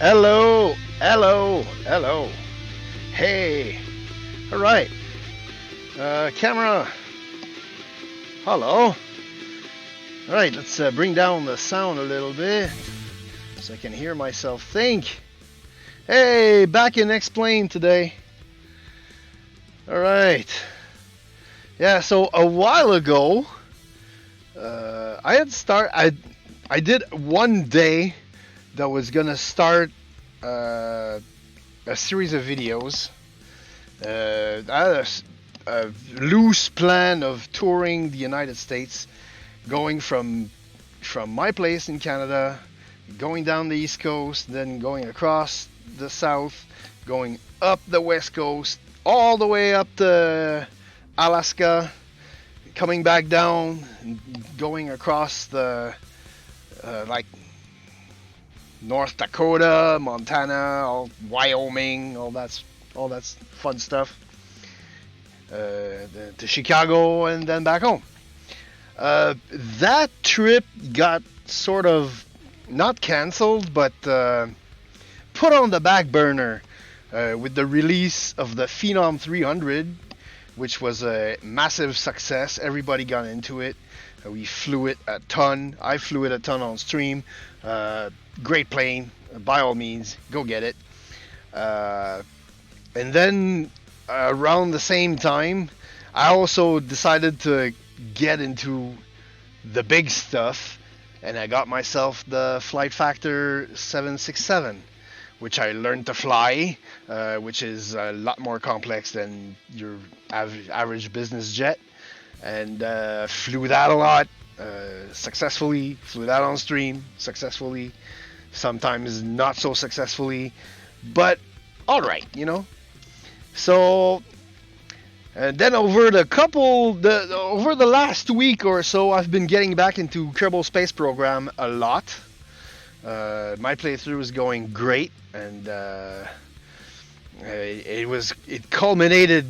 Hello, hello, hello. Hey, all right. Camera. Hello. All right, let's bring down the sound a little bit so I can hear myself think. Hey, back in Explain today. All right. Yeah, so a while ago, I did one day that was gonna start uh, a series of videos. I had a loose plan of touring the United States, going from my place in Canada, going down the East Coast, then going across the South, going up the West Coast, all the way up to Alaska, coming back down, and going across the like North Dakota, Montana, all Wyoming, all that's fun stuff. To Chicago and then back home. That trip got sort of not canceled, but put on the back burner with the release of the Phenom 300, which was a massive success. Everybody got into it. We flew it a ton. I flew it a ton on stream. Great plane. By all means, go get it. And then around the same time, I also decided to get into the big stuff, and I got myself the Flight Factor 767, which I learned to fly, which is a lot more complex than your average business jet, and flew that a lot successfully. Flew that on stream successfully, sometimes not so successfully, but all right, you know. So and then over the last week or so, I've been getting back into Kerbal Space Program a lot. My playthrough is going great, and it culminated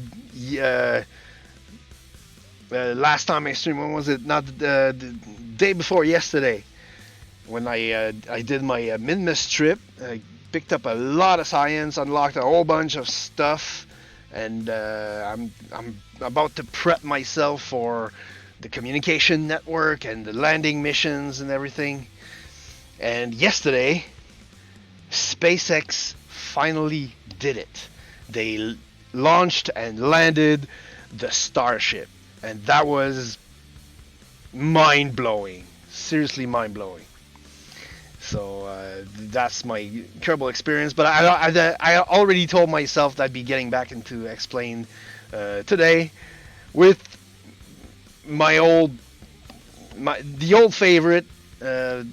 last time I streamed. When was it? Not the day before yesterday, when I did my Minmus trip. I picked up a lot of science, unlocked a whole bunch of stuff, and I'm about to prep myself for the communication network and the landing missions and everything. And yesterday, SpaceX finally did it. They launched and landed the Starship, and that was mind blowing. Seriously, mind blowing. So that's my Kerbal experience. But I already told myself that I'd be getting back into Explain today with the old favorite, the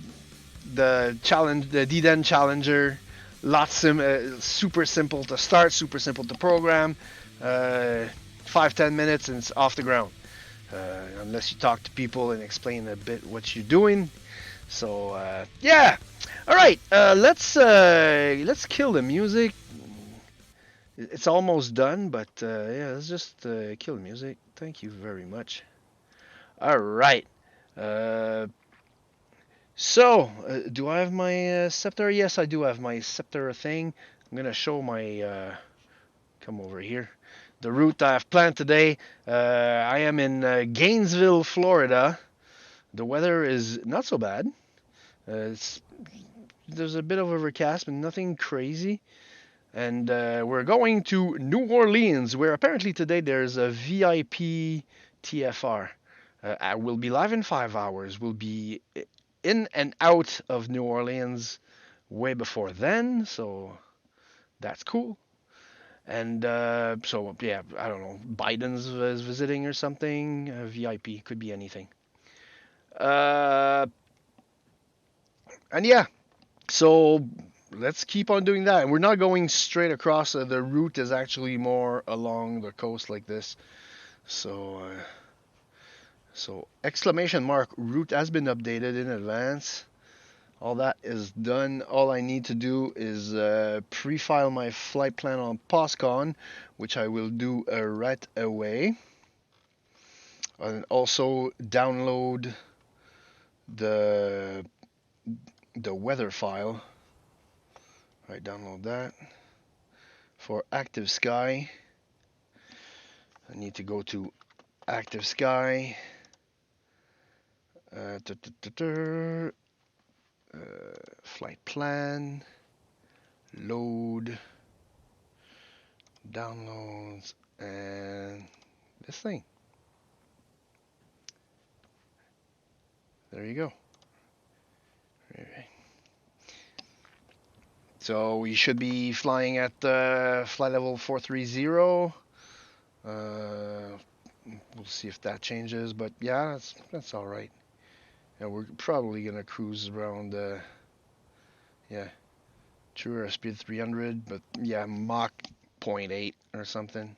D10 Challenger. Super simple to start, super simple to program. 5-10 minutes and it's off the ground. Unless you talk to people and explain a bit what you're doing. So yeah, all right. Let's kill the music. It's almost done, but yeah, let's just kill the music. Thank you very much. All right. Uh, do I have my scepter? Yes, I do have my scepter thing. I'm gonna show my. Come over here. The route I have planned today. I am in Gainesville, Florida. The weather is not so bad. There's a bit of overcast, but nothing crazy. And we're going to New Orleans, where apparently today there's a VIP TFR. I will be live in 5 hours. We'll be in and out of New Orleans way before then, so that's cool. And so, yeah, I don't know. Biden's is visiting or something. VIP, could be anything. Uh, and yeah, so let's keep on doing that. And we're not going straight across. The route is actually more along the coast like this. So exclamation mark route has been updated in advance. All that is done. All I need to do is pre-file my flight plan on POSCON, which I will do right away. And also download the weather file. Alright, download that. For Active Sky, I need to go to Active Sky. Flight plan. Load. Downloads. And this thing. There you go. So we should be flying at flight level 430. We'll see if that changes, but yeah, that's all right. Yeah, we're probably gonna cruise around. Yeah, true airspeed 300, but yeah, Mach 0.8 or something.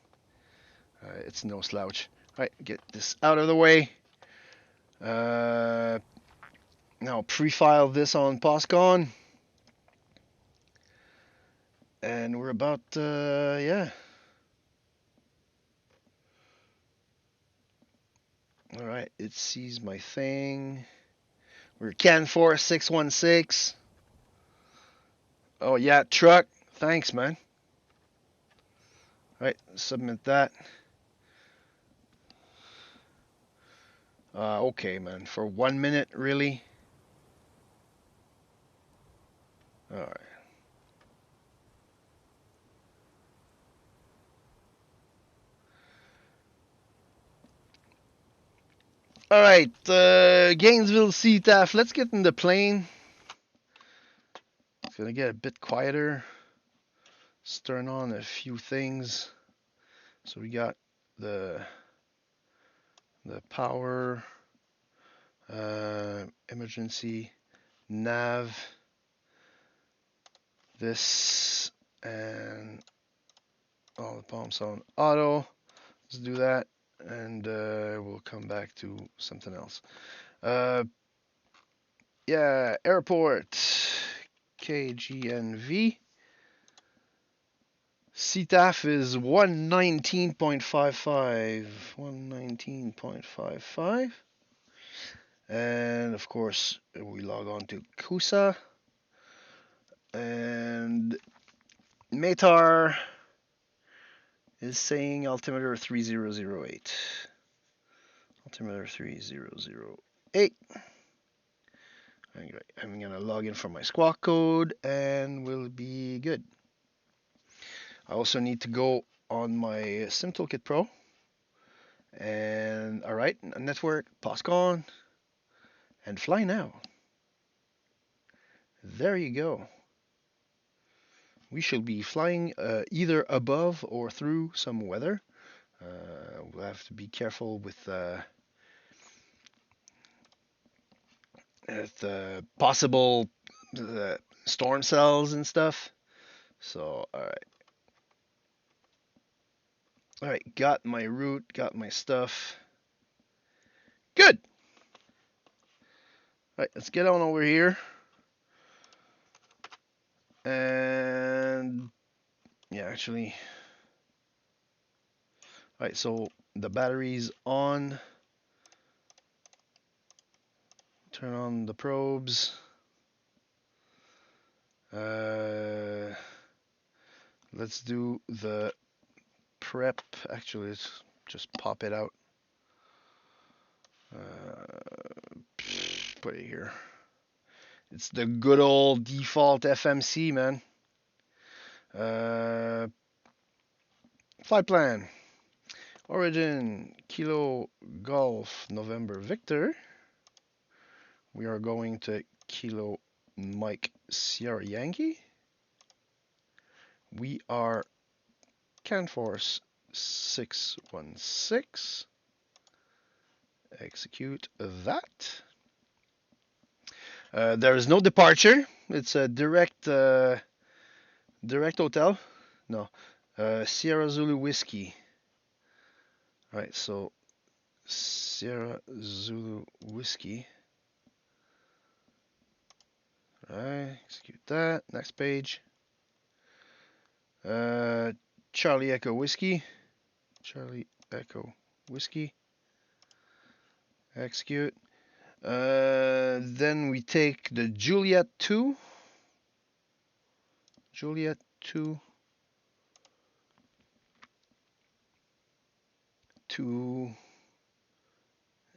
It's no slouch. All right, get this out of the way. Now pre-file this on POSCON. And we're about, yeah. All right, it sees my thing. We're Can 4616. Oh, yeah, truck. Thanks, man. All right, submit that. Okay, man. For 1 minute, really? All right. All right, Gainesville CTAF. Let's get in the plane. It's gonna get a bit quieter. Let's turn on a few things. So we got the power, emergency, nav, this, and all the pumps on auto. Let's do that, and we'll come back to something else. Yeah, airport, KGNV. CTAF is 119.55. 119.55. And of course, we log on to CUSA. And Metard is saying altimeter 3008. Altimeter 3008. I'm gonna log in for my squawk code and we'll be good. I also need to go on my Sim Toolkit Pro. And alright, network, POSCON, and fly now. There you go. We shall be flying either above or through some weather. We'll have to be careful with possible storm cells and stuff. So, alright, got my route, got my stuff. Good! Alright, let's get on over here. And yeah, actually, alright, so the battery's on. Turn on the probes. Let's do the prep. Actually, let's just pop it out. Put it here. It's the good old default FMC, man. Flight plan. Origin, Kilo Golf, November Victor. We are going to Kilo Mike Sierra Yankee. We are CanForce 616. Execute that. There is no departure. It's a direct hotel. No, Sierra Zulu Whiskey. All right, so Sierra Zulu Whiskey. All right, execute that. Next page. Charlie Echo Whiskey. Charlie Echo Whiskey. Execute. Then we take the Juliet 2. Juliet 2 to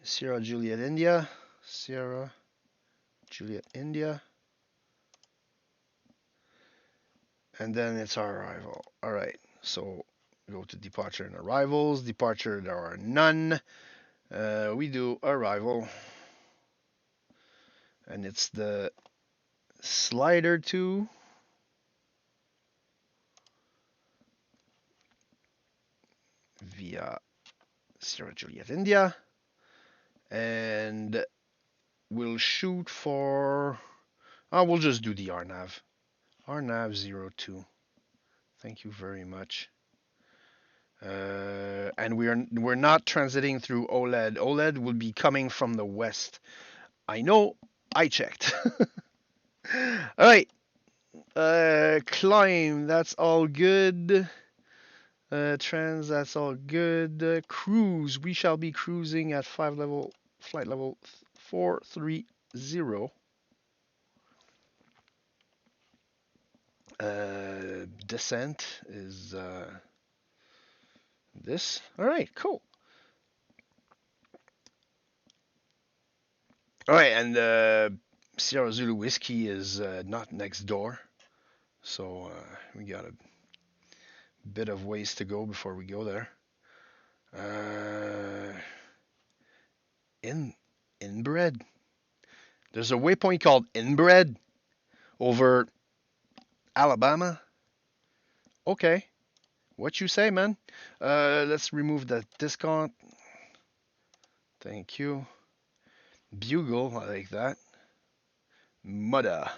Sierra Juliet India, Sierra Juliet India, and then it's our arrival. All right, so go to departure and arrivals. Departure, there are none. We do arrival, and it's the slider 2 via Sierra Juliet India, and we'll shoot for. We'll just do the RNAV. RNAV 02. Thank you very much. And we're not transiting through OLED. OLED will be coming from the west. I know. I checked. All right. Climb. That's all good. Trans. That's all good. Cruise. We shall be cruising at flight level 430. Descent is this. All right, cool. All right, and Sierra Zulu Whiskey is not next door, so we got a bit of ways to go before we go there. Inbred. There's a waypoint called Inbred over Alabama. Okay, what you say, man? Let's remove the discount. Thank you. Bugle, I like that. Mudda.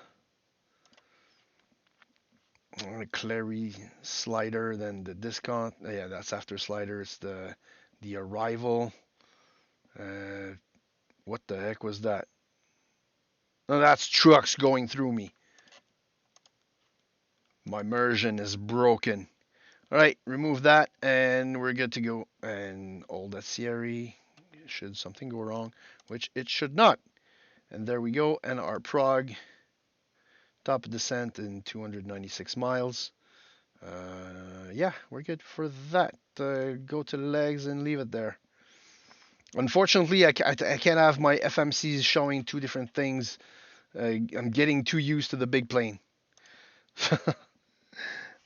Clary slider, then the discount. Yeah, that's after slider. It's the arrival. What the heck was that? No, that's trucks going through me. My immersion is broken. All right, remove that, and we're good to go. And all that Sierra, should something go wrong, which it should not. And there we go. And our prog, top of descent in 296 miles. Yeah, we're good for that. Go to the legs and leave it there. Unfortunately, I can't have my FMCs showing two different things. I'm getting too used to the big plane.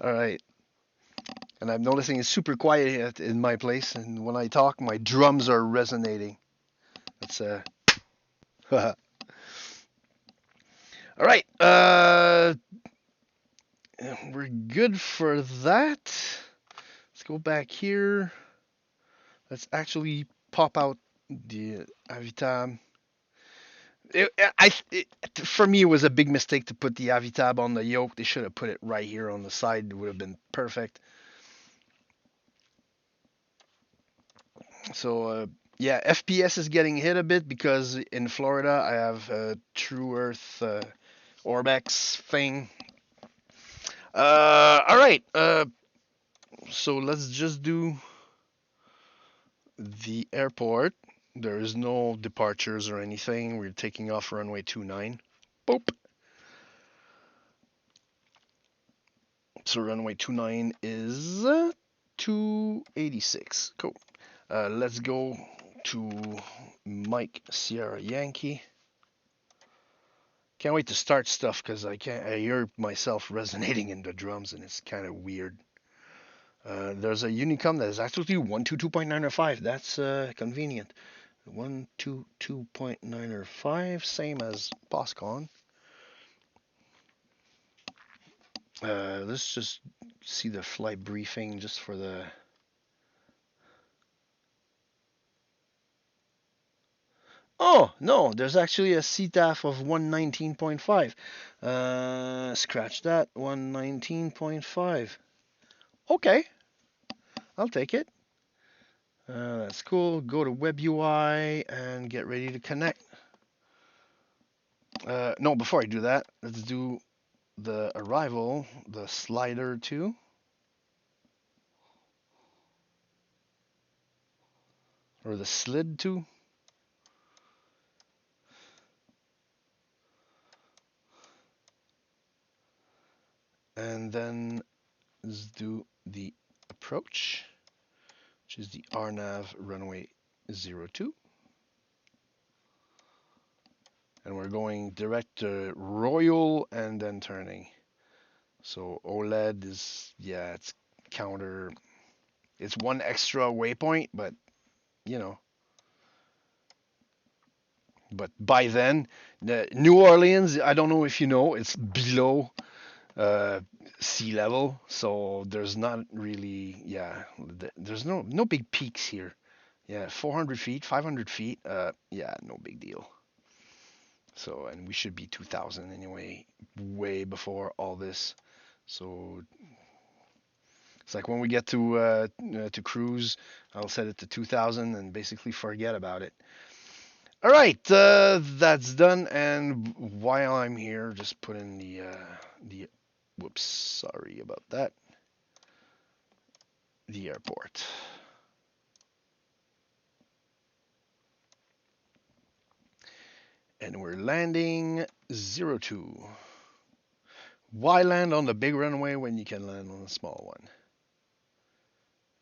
All right. And I'm noticing it's super quiet in my place, and when I talk, my drums are resonating. That's all right. We're good for that. Let's go back here. Let's actually pop out the Avitab. For me, it was a big mistake to put the Avitab on the yoke. They should have put it right here on the side. It would have been perfect. So, yeah, FPS is getting hit a bit because in Florida I have a True Earth Orbex thing. All right. So let's just do the airport. There is no departures or anything. We're taking off runway 29. Boop. So runway 29 is 286. Cool. Let's go to Mike Sierra Yankee. Can't wait to start stuff because I hear myself resonating in the drums and it's kind of weird. There's a Unicom that is actually 122.905. That's convenient. 122.905, same as POSCON. Let's just see the flight briefing just for the. Oh, no, there's actually a CTAF of 119.5. Scratch that, 119.5. Okay, I'll take it. That's cool. Go to Web UI and get ready to connect. No, before I do that, let's do the arrival, the slider 2. Or the slid 2. And then let's do the approach, which is the RNAV runway 02. And we're going direct to Royal and then turning. So OLED is, yeah, it's counter. It's one extra waypoint, but you know. But by then, New Orleans, I don't know if you know, it's below sea level, so there's not really, yeah, there's no big peaks here. Yeah, 400 feet, 500 feet, yeah, no big deal. So, and we should be 2000 anyway, way before all this. So it's like when we get to cruise, I'll set it to 2000 and basically forget about it. All right, that's done. And while I'm here, just put in the whoops, sorry about that. The airport. And we're landing 02. Why land on the big runway when you can land on the small one?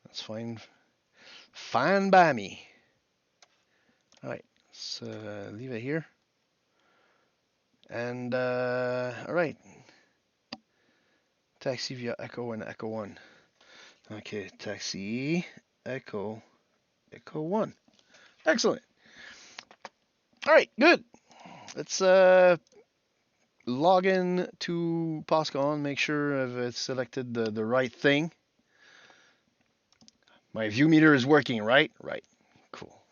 That's fine. Fine by me. All right, let's leave it here. And all right. Taxi via Echo and Echo 1. Okay, taxi, Echo 1. Excellent. All right, good. Let's log in to POSCON, make sure I've selected the right thing. My view meter is working, right? Right. Cool.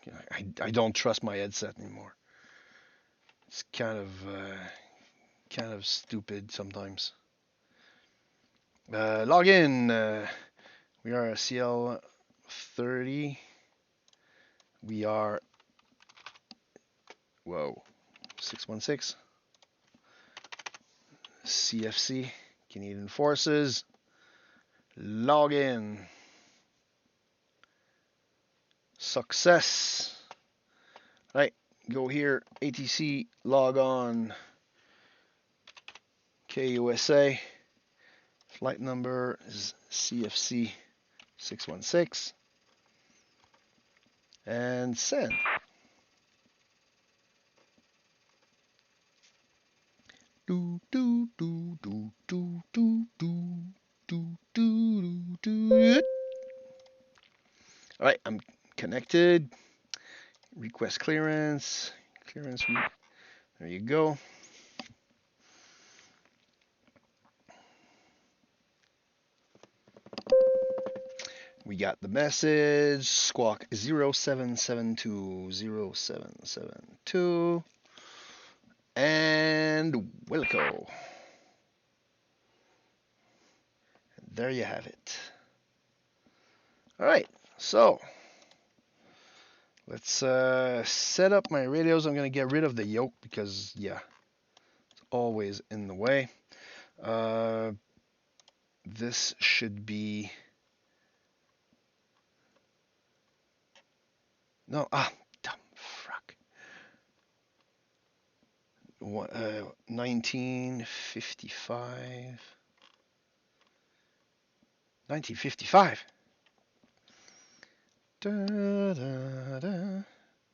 I don't trust my headset anymore. It's kind of stupid sometimes. Log in. We are CL 30. We are 616. CFC, Canadian Forces. Log in. Success. Right, go here, ATC, log on. KUSA. Flight number is CFC 616. And send. Do do do do do do do do do do. All right, I'm connected. Request clearance. There you go. We got the message. Squawk 0772 0772. And Wilco. And there you have it. All right, so let's set up my radios. I'm going to get rid of the yoke because, yeah, it's always in the way. This should be... No, dumb fuck. 1955. 1955. Da, da, da.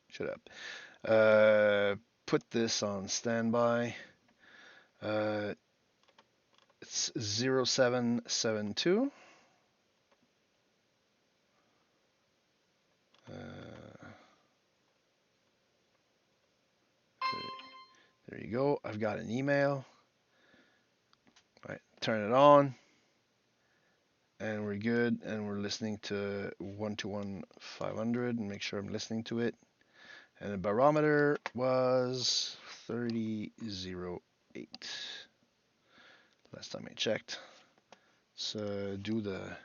Shut up. Put this on standby. It's 0772. There you go. I've got an email. All right, turn it on. And we're good. And we're listening to 121-500 and make sure I'm listening to it. And the barometer was 3008. Last time I checked. So do the...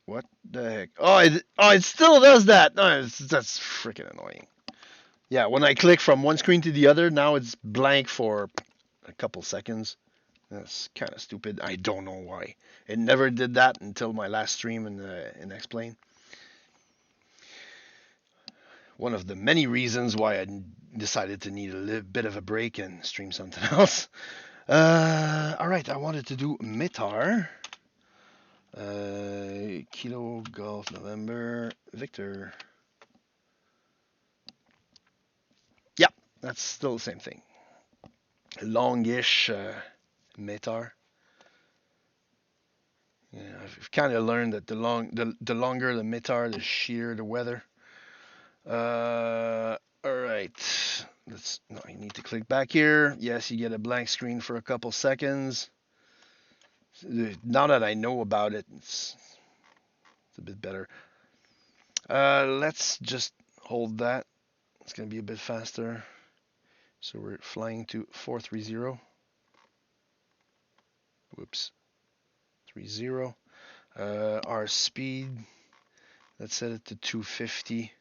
What the heck? Oh, it still does that. No, that's freaking annoying. Yeah, when I click from one screen to the other, now it's blank for a couple seconds. That's kind of stupid. I don't know why. It never did that until my last stream in Explain. One of the many reasons why I decided to need a bit of a break and stream something else. All right, I wanted to do Metard. Kilo Golf November Victor. Yeah, that's still the same thing. Longish Metard. Yeah, I've kind of learned that the longer the Metard, the sheer the weather. All right. No, you need to click back here. Yes, you get a blank screen for a couple seconds. Now that I know about it, it's a bit better. Let's just hold that. It's going to be a bit faster. So we're flying to 430. Whoops. 30. Our speed, let's set it to 250.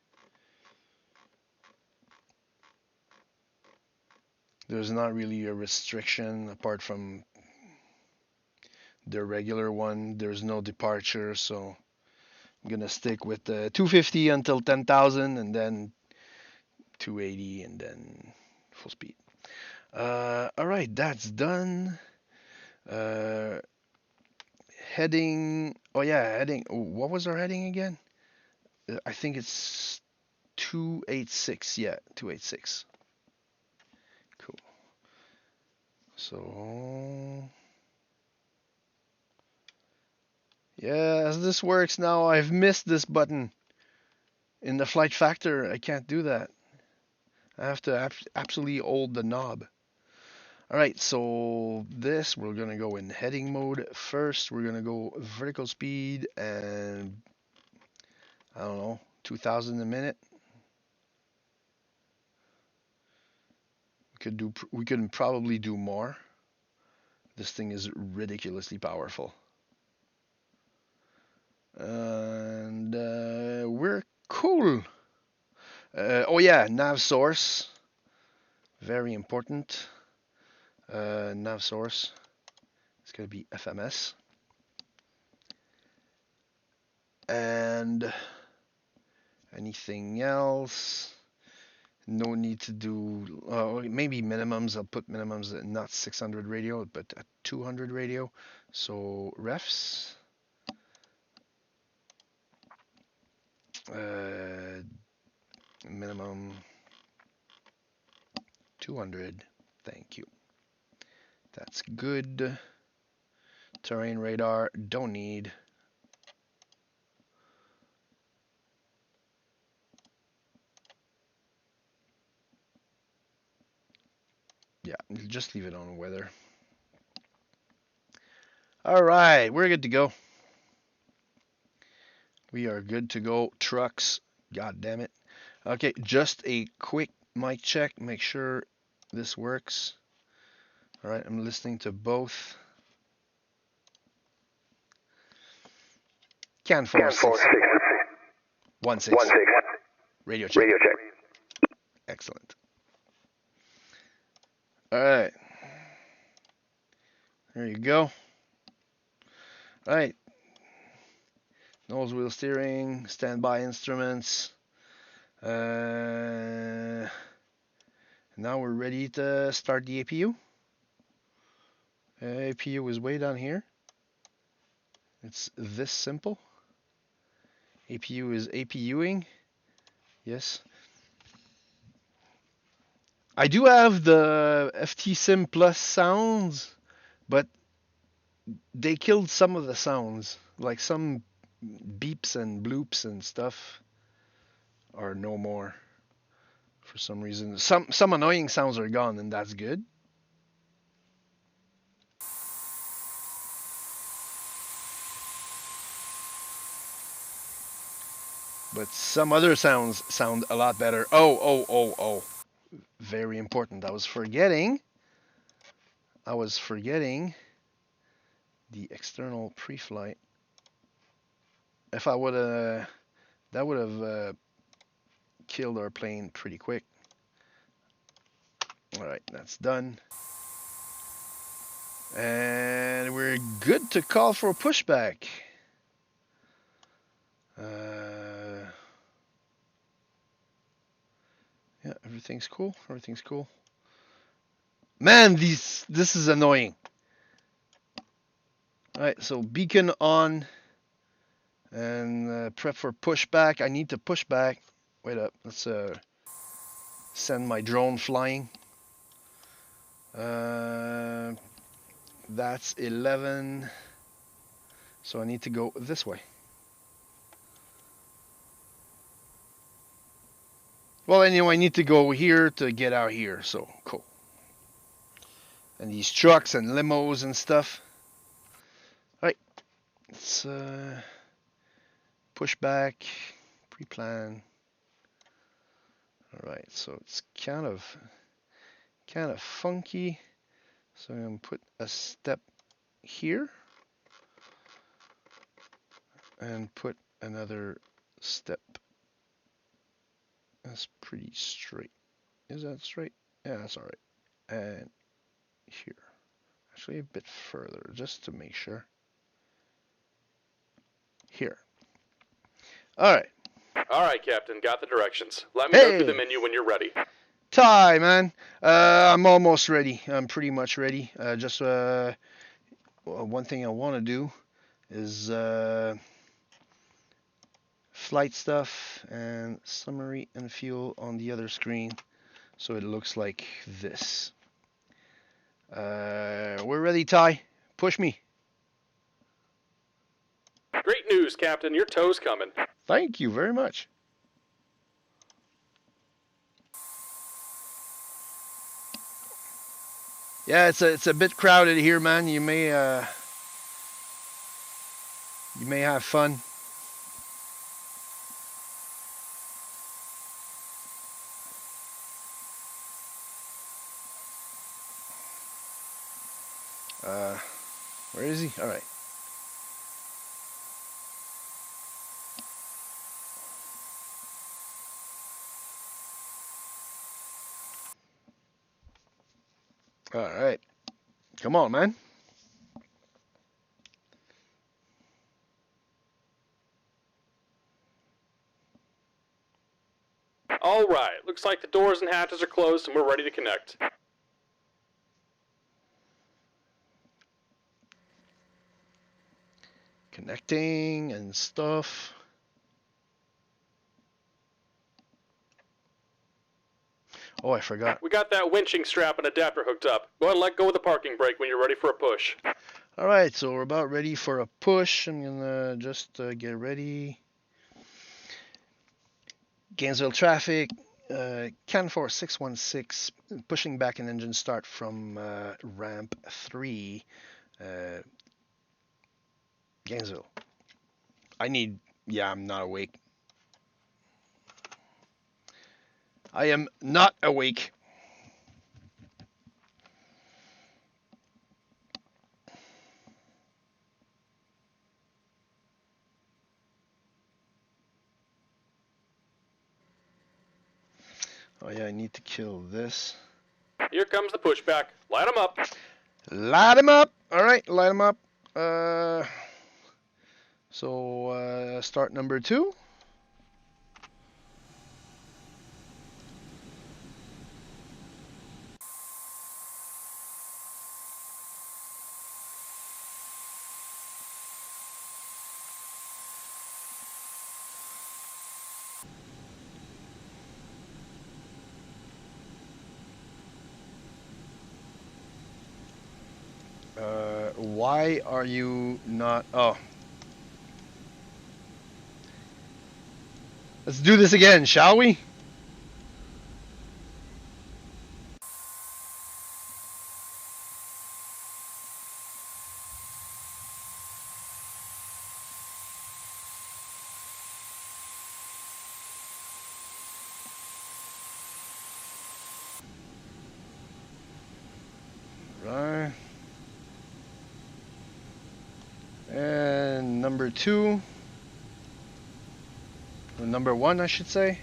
There's not really a restriction apart from the regular one. There's no departure, so I'm gonna stick with 250 until 10,000 and then 280 and then full speed. All right, that's done. Heading. Oh yeah, heading. What was our heading again? I think it's 286. Yeah, 286. Cool. So yeah, as this works now, I've missed this button in the flight factor. I can't do that. I have to absolutely hold the knob. All right, so this we're gonna go in heading mode first. We're gonna go vertical speed and I don't know, 2,000 a minute. We could probably do more. This thing is ridiculously powerful. And we're cool. Oh yeah, nav source. Very important. Nav source. It's going to be FMS. And anything else? No need to do, maybe minimums. I'll put minimums at not 600 radio, but at 200 radio. So refs. Minimum 200. Thank you. That's good. Terrain radar, don't need. Yeah, just leave it on weather. All right, we're good to go. We are good to go. Trucks, god damn it. Okay, just a quick mic check. Make sure this works. All right, I'm listening to both. Can 4-6. 1-6. Radio check. Excellent. All right. There you go. All right. Nose wheel steering, standby instruments. Now we're ready to start the APU. APU is way down here. It's this simple. APU is APUing. Yes. I do have the FT-Sim Plus sounds, but they killed some of the sounds. Like some beeps and bloops and stuff are no more for some reason. Some annoying sounds are gone, and that's good. But some other sounds sound a lot better. Oh. Very important. I was forgetting the external pre-flight. If I would have, that would have killed our plane pretty quick. All right, that's done. And we're good to call for a pushback. Yeah, everything's cool. Man, this is annoying. Alright, so beacon on and prep for pushback. I need to push back. Wait up, let's send my drone flying. That's 11. So I need to go this way. Well, anyway, I need to go here to get out here, so cool. And these trucks and limos and stuff. Alright, let's push back, pre-plan. Alright, so it's kind of funky. So I'm gonna put a step here and put another step. That's pretty straight. Is that straight? Yeah, that's alright. And here. Actually a bit further, just to make sure. Here. Alright. Alright, Captain, got the directions. Let me go through the menu when you're ready. Ty, man. I'm almost ready. I'm pretty much ready. Just one thing I want to do is flight stuff and summary and fuel on the other screen, so it looks like this. We're ready, Ty. Push me. Great news, Captain. Your tow's coming. Thank you very much. Yeah, it's a bit crowded here, man. You may have fun. Where is he? All right. All right. Come on, man. Alright, looks like the doors and hatches are closed and we're ready to connect. Connecting and stuff. Oh, I forgot. We got that winching strap and adapter hooked up. Go ahead and let go of the parking brake when you're ready for a push. Alright, so we're about ready for a push. I'm gonna just get ready. Gainesville traffic, Canfor 616, pushing back an engine start from ramp 3, Gainesville. I'm not awake. I am not awake. Oh yeah, I need to kill this. Here comes the pushback. Light them up. Light him up. All right, light him up. Start number 2. Why are you not? Oh. Let's do this again, shall we? Right. And number 2. Or number 1, I should say.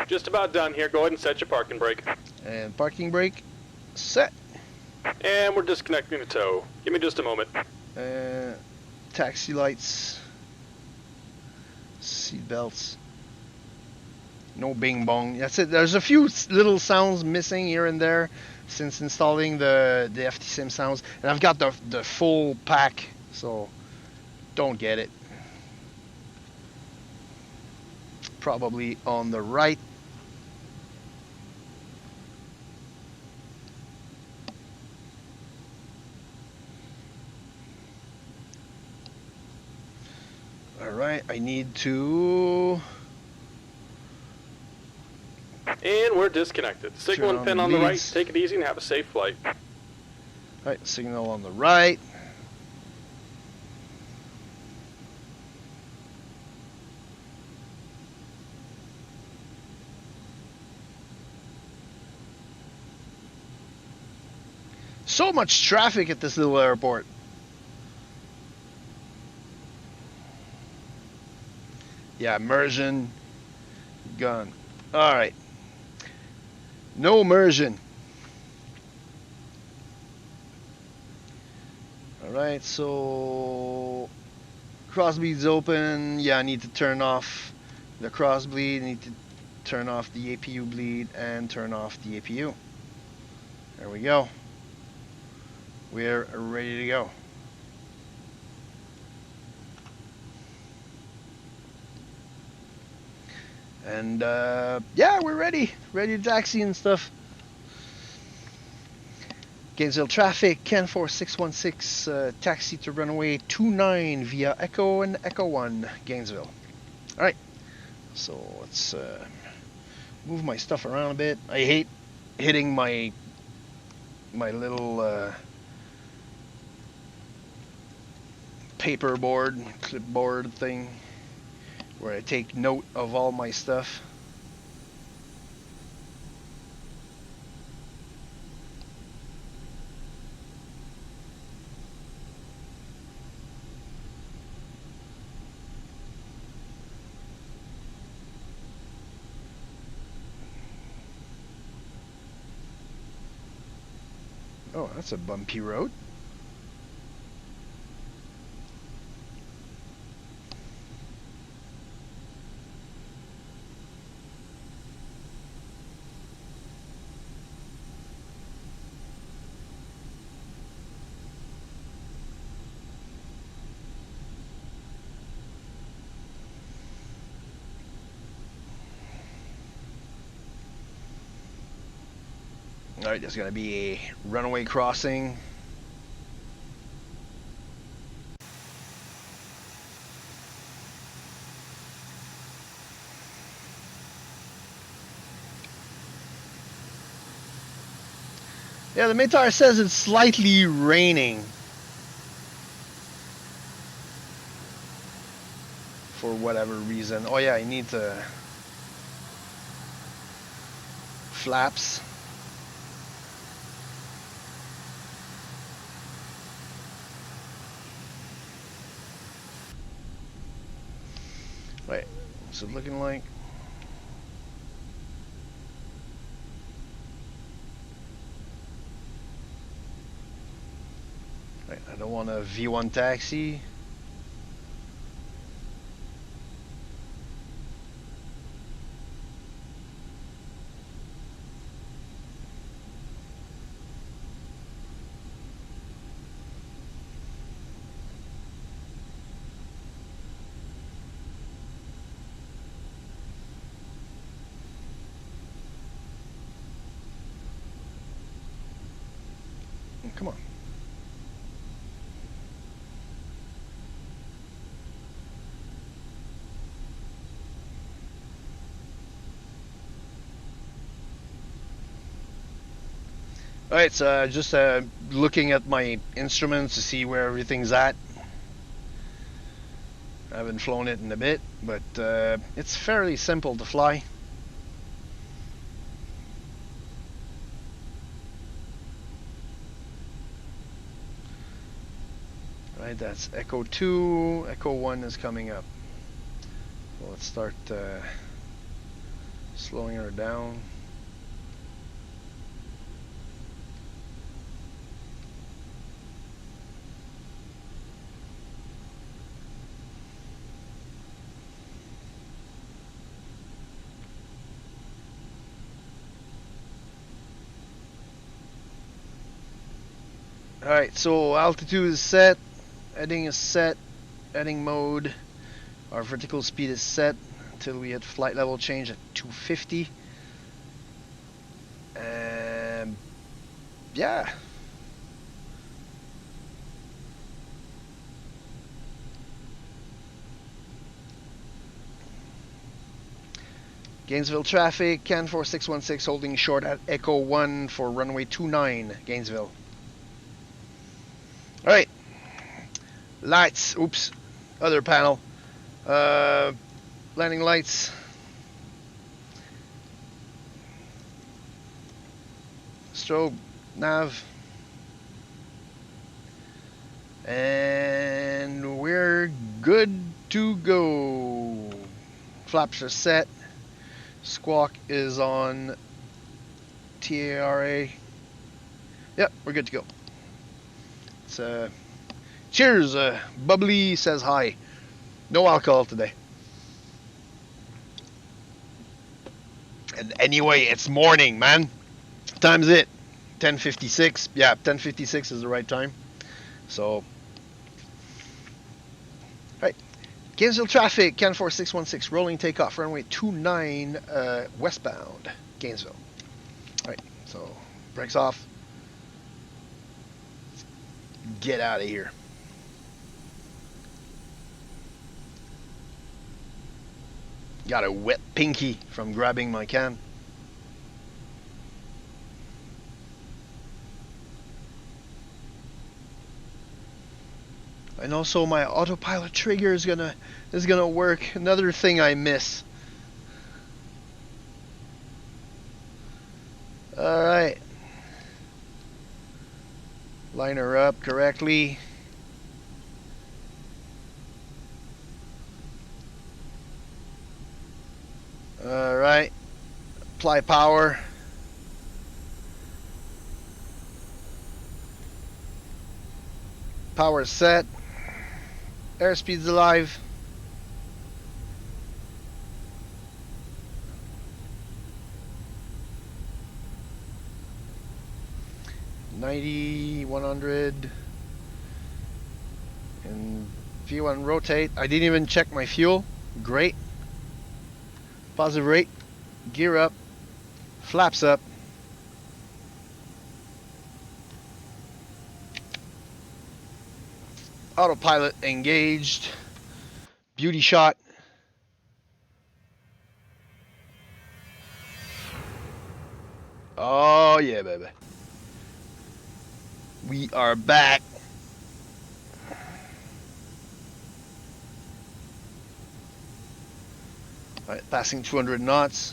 Just about done here. Go ahead and set your parking brake. And parking brake set. And we're disconnecting the tow. Give me just a moment. Taxi lights. Seat belts. No bing bong. That's it. There's a few little sounds missing here and there since installing the FTSIM sounds. And I've got the full pack, so don't get it. Probably on the right. Alright, I need to... And we're disconnected. Signal and pin on the right. Take it easy and have a safe flight. Alright, signal on the right. So much traffic at this little airport. Yeah, immersion gone. Alright. No immersion. Alright, so crossbleed's open. Yeah, I need to turn off the crossbleed. I need to turn off the APU bleed and turn off the APU. There we go. We're ready to go. And yeah, we're ready to taxi and stuff. Gainesville traffic, Ken 4616, taxi to runway 29 via Echo and Echo 1, Gainesville. Alright, so let's move my stuff around a bit. I hate hitting my little paperboard, clipboard thing where I take note of all my stuff. Oh, that's a bumpy road. Alright, there's going to be a runway crossing. Yeah, the Metard says it's slightly raining. For whatever reason. Oh yeah, I need to... flaps. Wait, what's it looking like? Wait, I don't want a V1 taxi. Come on. Alright, so just looking at my instruments to see where everything's at. I haven't flown it in a bit, but it's fairly simple to fly. Right, that's Echo 2, Echo 1 is coming up. So let's start Slowing her down. Alright, so altitude is set, heading is set, heading mode, our vertical speed is set until we hit flight level change at 250. And yeah. Gainesville traffic, CAN 4616 holding short at Echo 1 for runway 29, Gainesville. Alright. Lights, oops, other panel. Landing lights. Strobe, nav. And we're good to go. Flaps are set. Squawk is on TARA. Yep, we're good to go. It's cheers, Bubbly says hi. No alcohol today. And anyway, it's morning, man. Time's it. 10:56. Yeah, 10:56 is the right time. So, right. Gainesville traffic, CAN 4616, rolling takeoff, runway 29, westbound, Gainesville. Alright, so, brakes off. Get out of here. Got a wet pinky from grabbing my can. And also my autopilot trigger is gonna work. Another thing I miss. Alright. Line her up correctly. Alright. Apply power. Power set. Airspeed's alive. $90, 100. And V1 rotate. I didn't even check my fuel. Great. Positive rate. Gear up. Flaps up. Autopilot engaged. Beauty shot. Oh yeah, baby. We are back. Alright, passing 200 knots.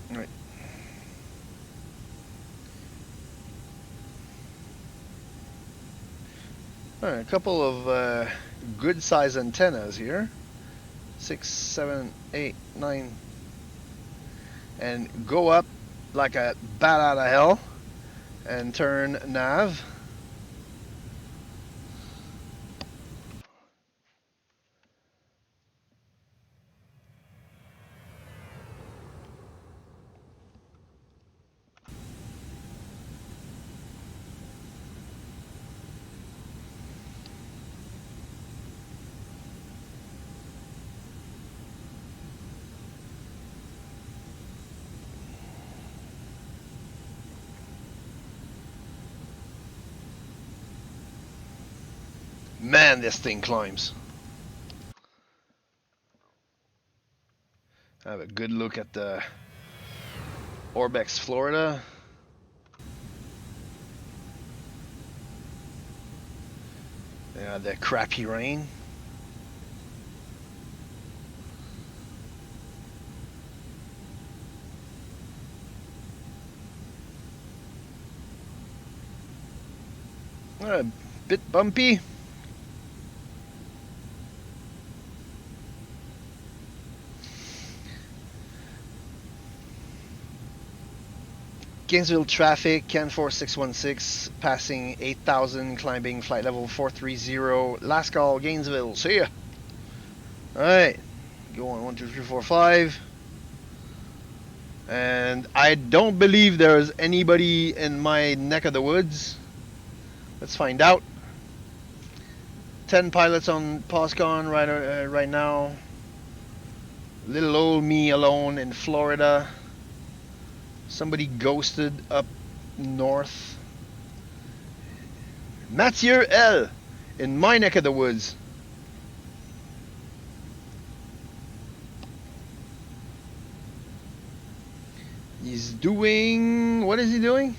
Alright. Alright, a couple of good size antennas here. 6, 7, 8, 9. And go up like a bat out of hell. And turn nav. Man, this thing climbs. Have a good look at the Orbex, Florida. Yeah, the crappy rain. A bit bumpy. Gainesville traffic, Can 4616, passing 8,000, climbing flight level 430. Last call, Gainesville. See ya. Alright. Go on 1, 2, 3, 4, 5. And I don't believe there's anybody in my neck of the woods. Let's find out. 10 pilots on POSCON right now. Little old me alone in Florida. Somebody ghosted up north. Mathieu L. in my neck of the woods. He's doing... what is he doing?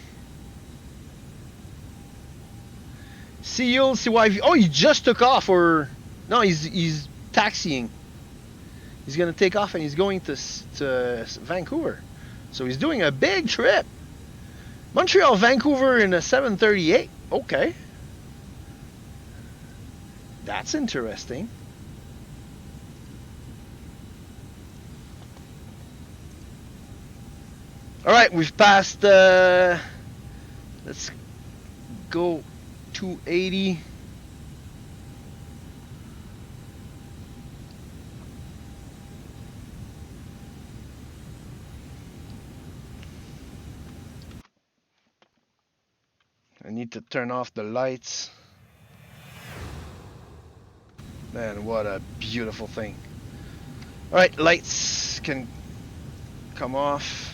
Seal, CYV. Oh, he just took off, or... no, he's taxiing. He's going to take off and he's going to Vancouver. So he's doing a big trip. Montreal, Vancouver in a 738. Okay. That's interesting. Alright, we've passed, let's go 280. I need to turn off the lights. Man, what a beautiful thing. Alright, lights can come off.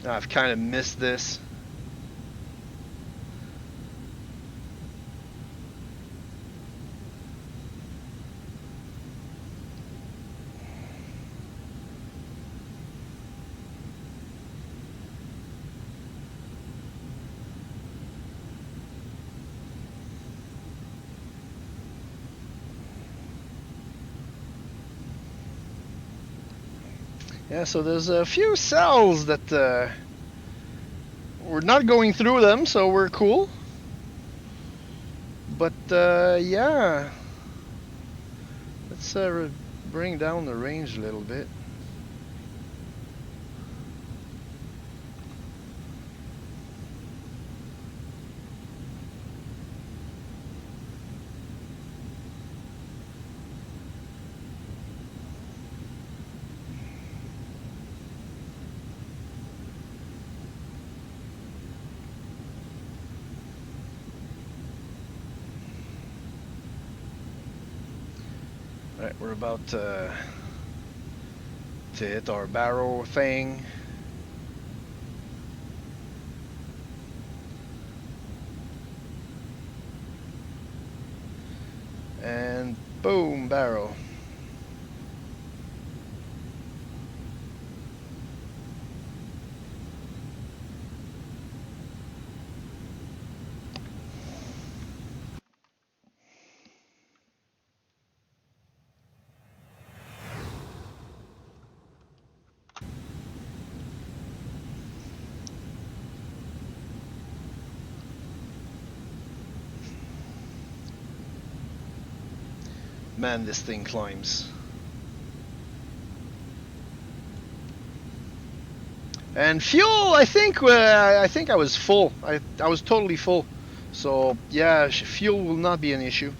I've kind of missed this. Yeah, so there's a few cells that we're not going through them, so we're cool. But yeah, let's bring down the range a little bit. Alright, we're about to hit our barrow thing. And boom, barrel. Man, this thing climbs. And fuel, I think I was full. I was totally full. So yeah, fuel will not be an issue.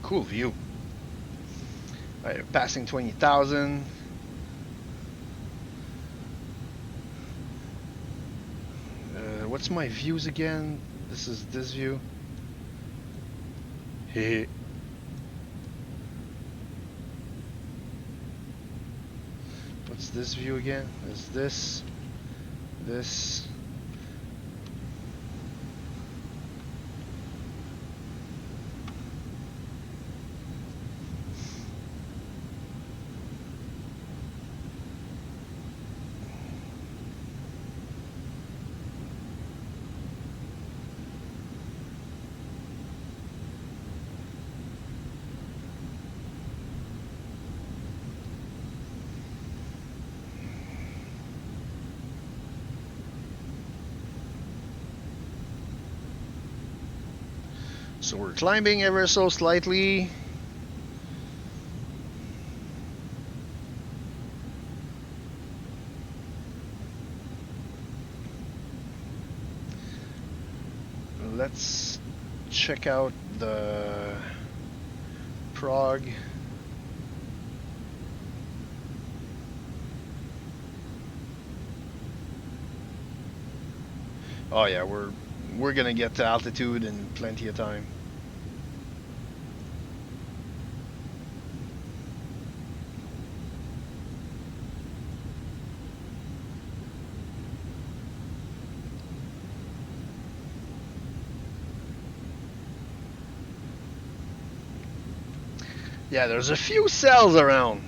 Cool view. Alright, passing 20,000. What's my views again? This is this view. Hey. What's this view again? Is this. So we're climbing ever so slightly. Let's check out the Prague. Oh yeah, we're gonna get to altitude in plenty of time. Yeah, there's a few cells around.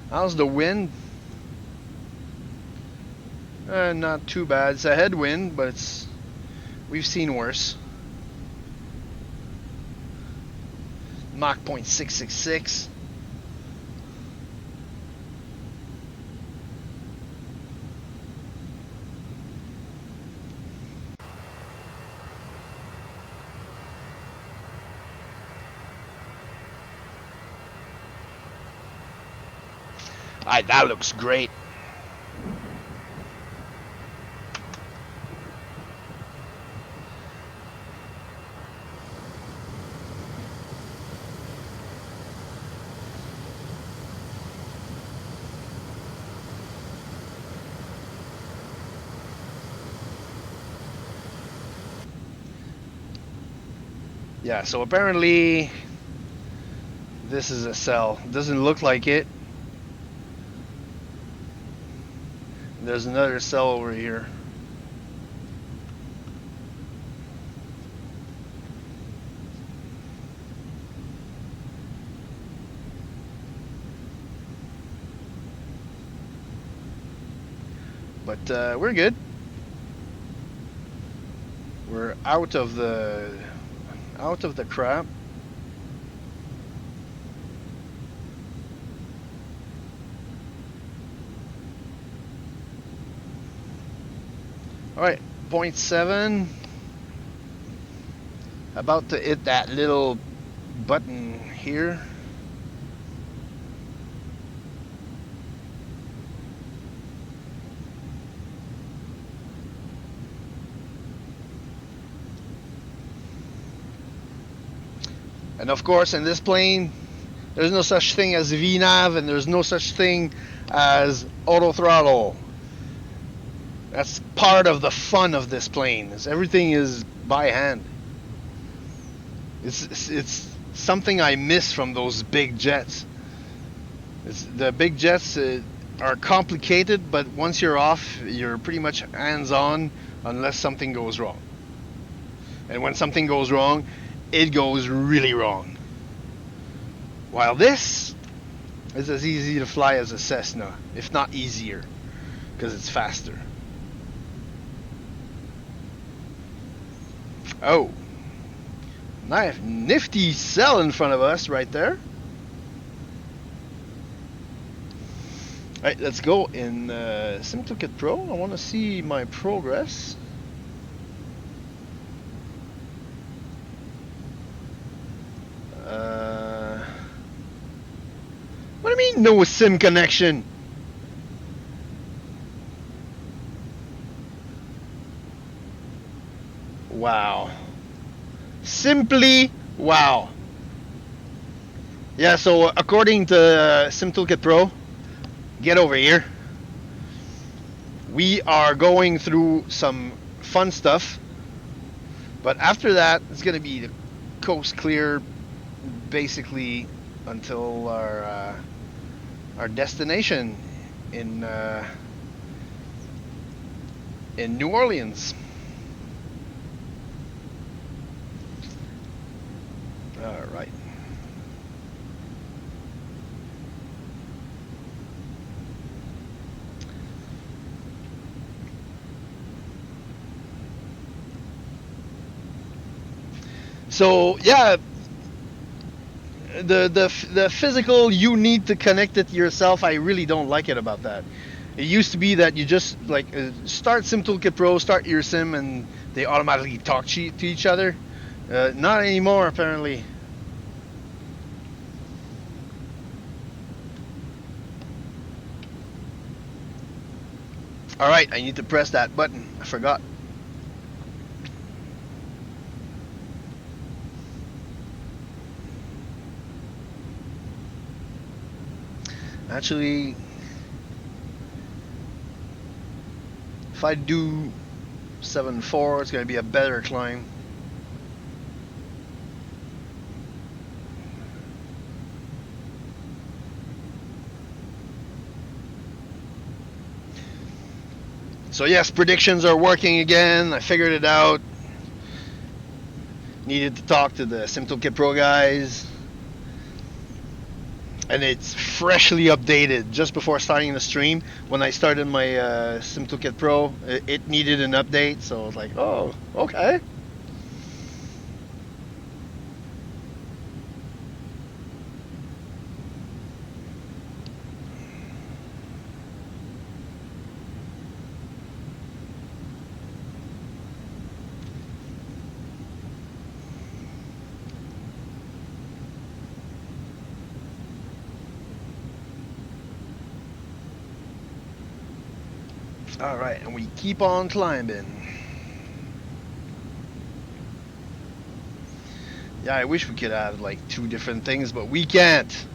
How's the wind? Not too bad. It's a headwind, but we've seen worse. Mach 0.666. Alright, that looks great. Yeah, so apparently this is a cell. Doesn't look like it. There's another cell over here. But we're good. We're out of the crap. All right, 0.7. About to hit that little button here. And of course, in this plane, there's no such thing as VNAV, and there's no such thing as auto throttle. That's part of the fun of this plane. Everything is by hand. It's something I miss from those big jets. The big jets are complicated, but once you're off, you're pretty much hands-on unless something goes wrong. And when something goes wrong, it goes really wrong. While this is as easy to fly as a Cessna, if not easier, because it's faster. Oh, nice, nifty cell in front of us right there. All right, let's go in SimToolkit Pro. I want to see my progress. What do you mean no sim connection? Wow. Simply wow. Yeah, so according to SimToolkit Pro, get over here. We are going through some fun stuff, but after that, it's going to be the coast clear basically until our destination in New Orleans. All right. So yeah, the physical, you need to connect it yourself. I really don't like it about that. It used to be that you just like start SimToolkit Pro, start your sim, and they automatically talk to each other. Not anymore, apparently. All right, I need to press that button. I forgot. Actually, if I do 7.4, it's going to be a better climb. So yes, predictions are working again. I figured it out. Needed to talk to the SimToolkit Pro guys. And it's freshly updated just before starting the stream. When I started my SimToolkit Pro, it needed an update. So I was like, oh, okay. All right, and we keep on climbing. Yeah, I wish we could have like 2 different things, but we can't.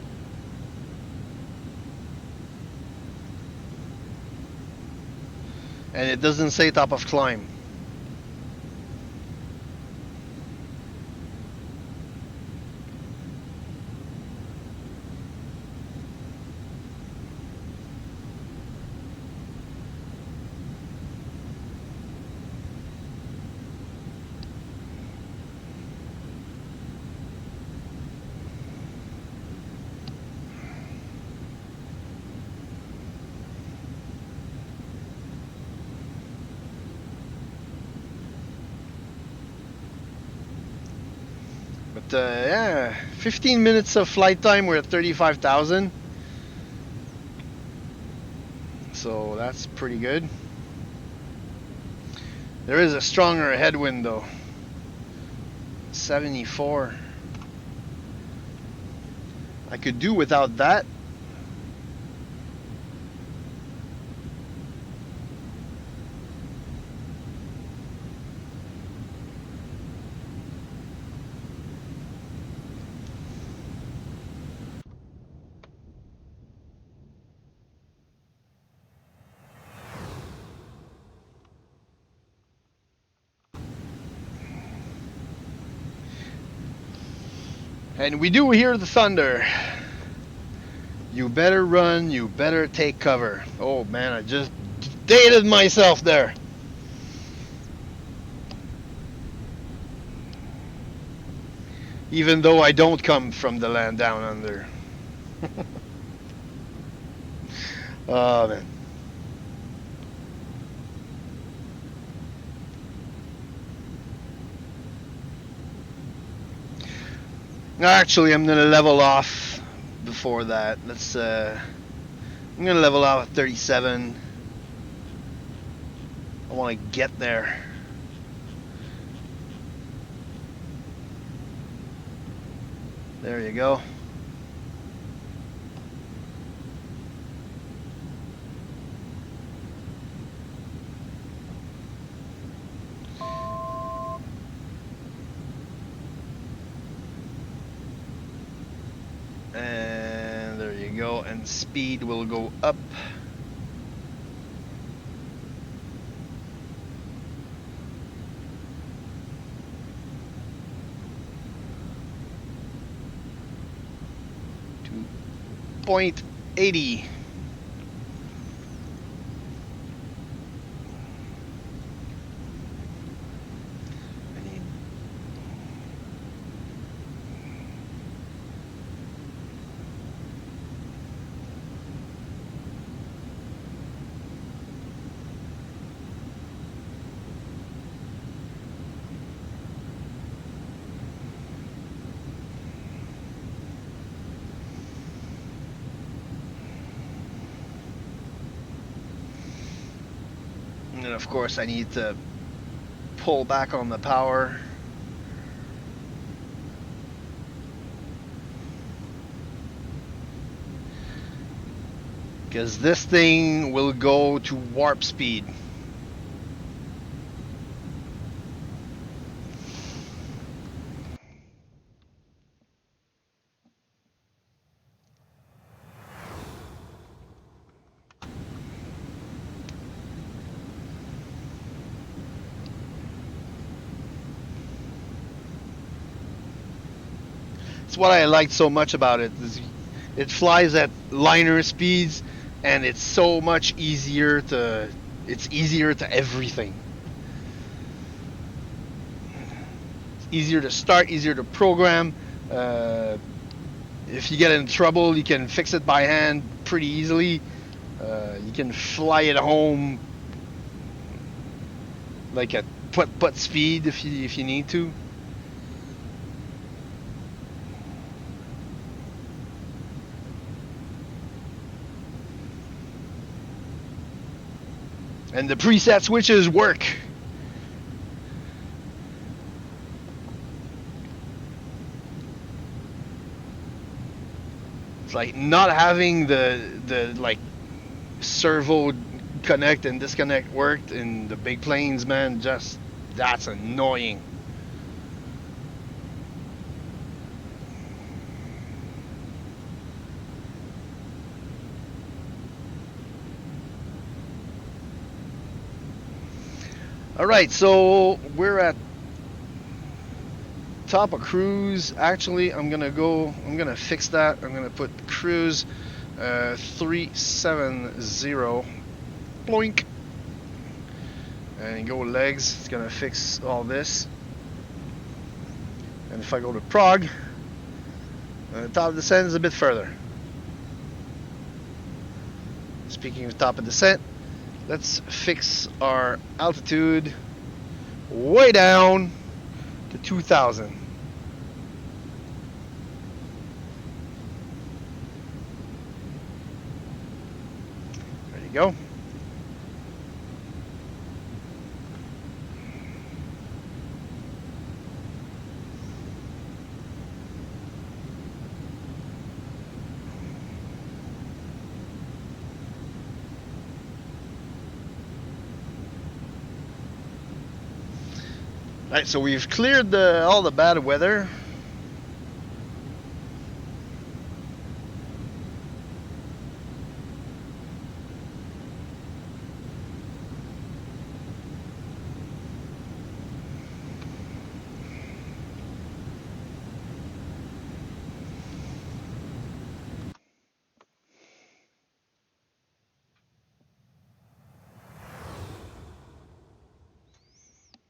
And it doesn't say top of climb. But yeah, 15 minutes of flight time. We're at 35,000. So that's pretty good. There is a stronger headwind though. 74. I could do without that. And we do hear the thunder. You better run, you better take cover. Oh man, I just dated myself there. Even though I don't come from the land down under. Oh man. Actually, I'm gonna level off before that. Let's I'm gonna level out at 37. I want to get there. There you go. And there you go, and speed will go up. To 0.80. And of course I need to pull back on the power. Because this thing will go to warp speed. It's what I liked so much about it. It flies at liner speeds, and it's so much easier to. It's easier to everything. It's easier to start, easier to program. If you get in trouble, you can fix it by hand pretty easily. You can fly it home like at putt speed if you need to. And the preset switches work. It's like not having the like servo connect and disconnect worked in the big planes, man. Just that's annoying. Alright, so we're at top of cruise. Actually, I'm gonna fix that. I'm gonna put cruise 370 ploink and go legs. It's gonna fix all this. And if I go to Prague, top of descent is a bit further. Speaking of top of descent, let's fix our altitude way down to 2,000. There you go. Right, so we've cleared all the bad weather.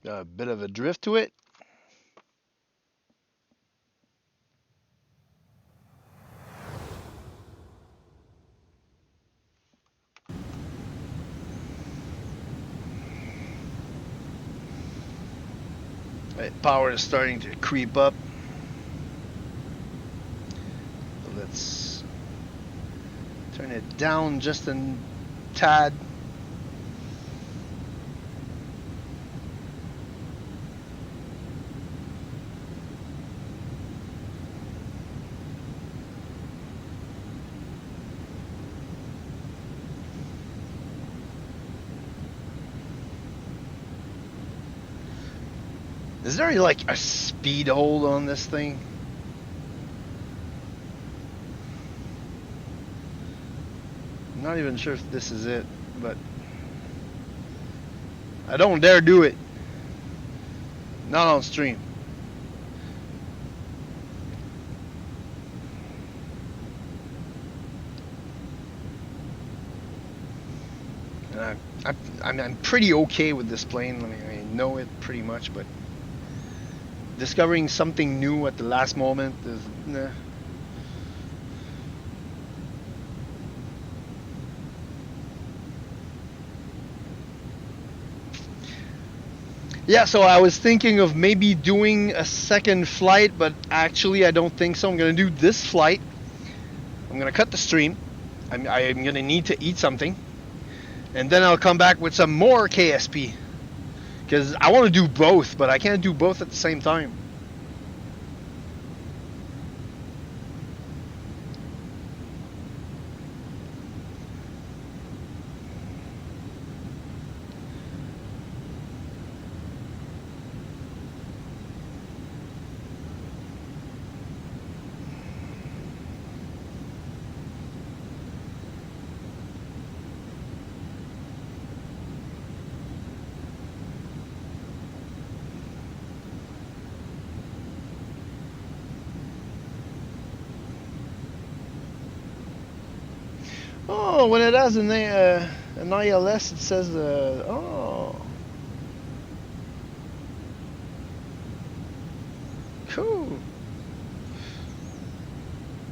Got a bit of a drift to it. Right, power is starting to creep up. So let's turn it down just a tad. Is there like a speed hold on this thing? I'm not even sure if this is it, but I don't dare do it. Not on stream. And I'm pretty okay with this plane. I mean, I know it pretty much, but discovering something new at the last moment is nah. Yeah, so I was thinking of maybe doing a second flight, but actually I don't think so. I'm gonna do this flight. I'm gonna cut the stream. I'm gonna need to eat something, And then I'll come back with some more KSP. Because I want to do both, but I can't do both at the same time. Oh, when it has an ILS, it says, oh. Cool.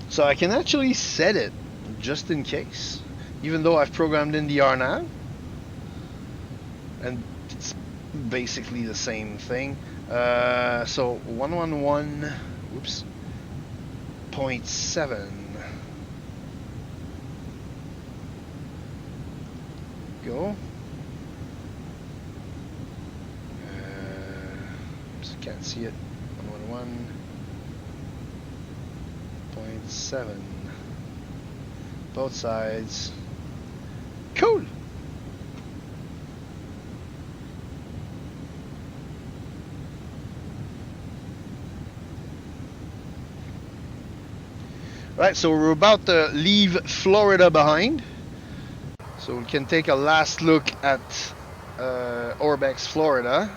So I can actually set it, just in case. Even though I've programmed in the RNAV. And it's basically the same thing. So 111, whoops, 0.7. Go. Oops, can't see it. 111.7. Both sides. Cool. Right, so we're about to leave Florida behind. So we can take a last look at Orbex, Florida.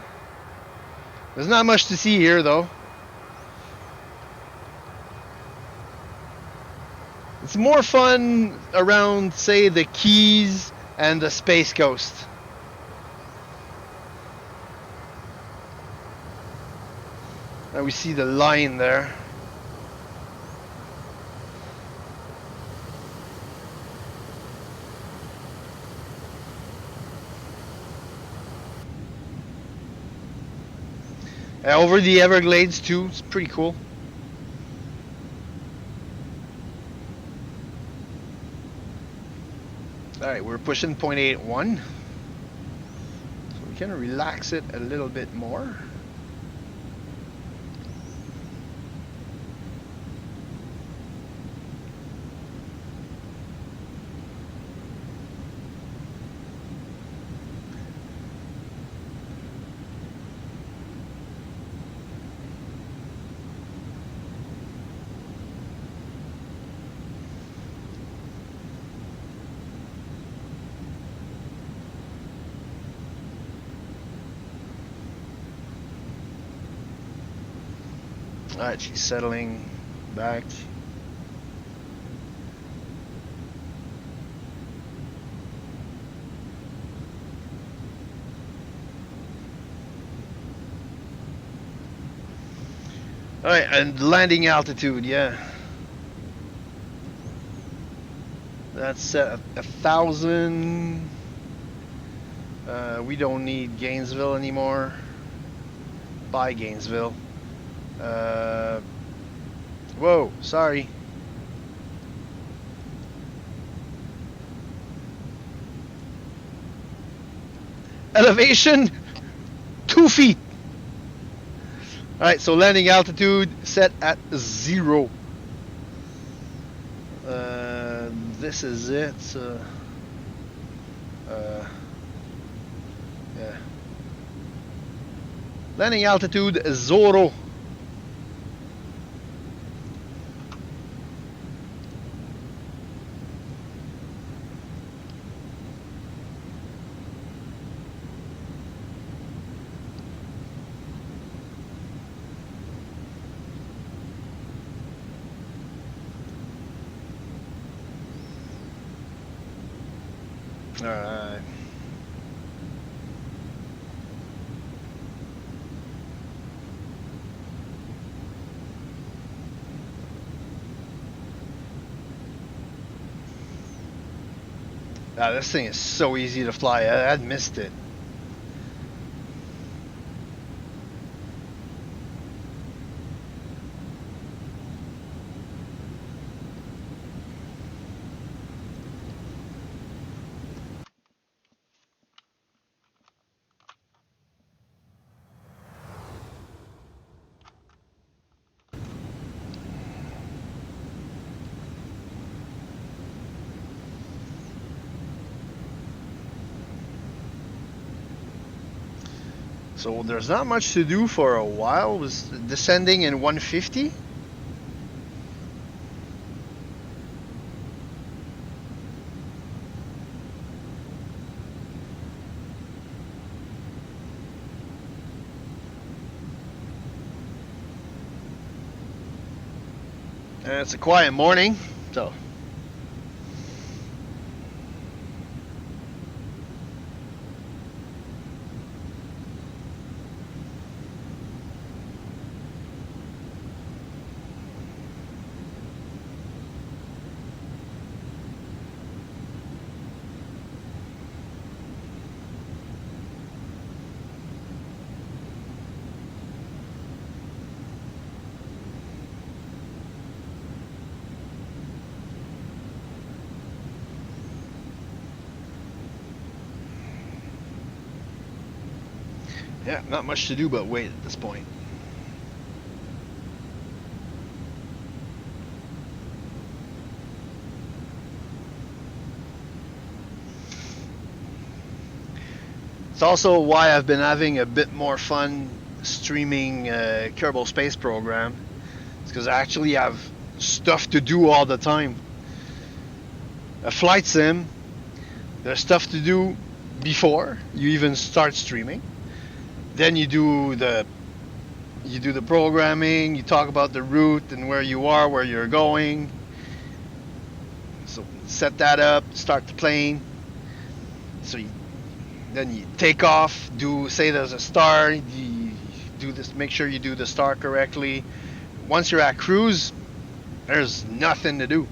There's not much to see here though. It's more fun around, say, the Keys and the Space Coast. And we see the line there. Over the Everglades too, it's pretty cool. Alright, we're pushing 0.81. So we can relax it a little bit more. Alright, she's settling back. Alright, and landing altitude, yeah. That's set at 1,000. We don't need Gainesville anymore. Bye, Gainesville. Whoa, sorry. Elevation 2 feet. Alright, so landing altitude set at 0. This is it. Yeah. Landing altitude 0. Alright. Ah, this thing is so easy to fly. I missed it. So there's not much to do for a while. It was descending in 150. And it's a quiet morning, so yeah, not much to do but wait at this point. It's also why I've been having a bit more fun streaming Kerbal Space Program. It's because I actually have stuff to do all the time. A flight sim, there's stuff to do before you even start streaming. Then you do the programming, you talk about the route and where you are, where you're going. So set that up, start the plane. So then you take off, say there's a star, you do this, make sure you do the star correctly. Once you're at cruise, there's nothing to do.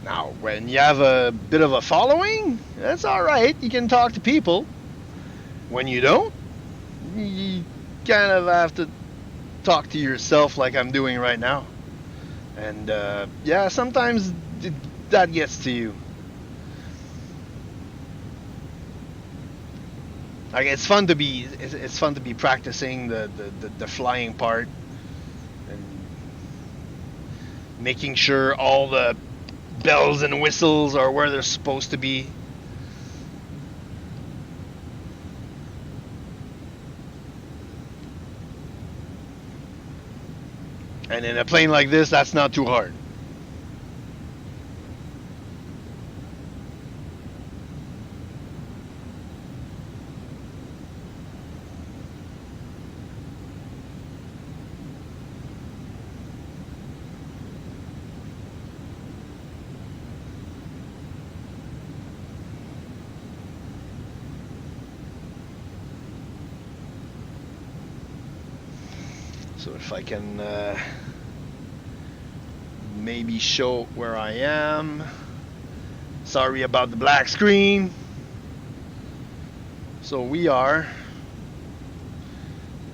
Now, when you have a bit of a following, that's alright, you can talk to people. When you don't, you kind of have to talk to yourself like I'm doing right now. And yeah, sometimes that gets to you. Like it's fun to be practicing the flying part and making sure all the bells and whistles are where they're supposed to be. And in a plane like this, that's not too hard. So if I can maybe show where I am. Sorry about the black screen. So we are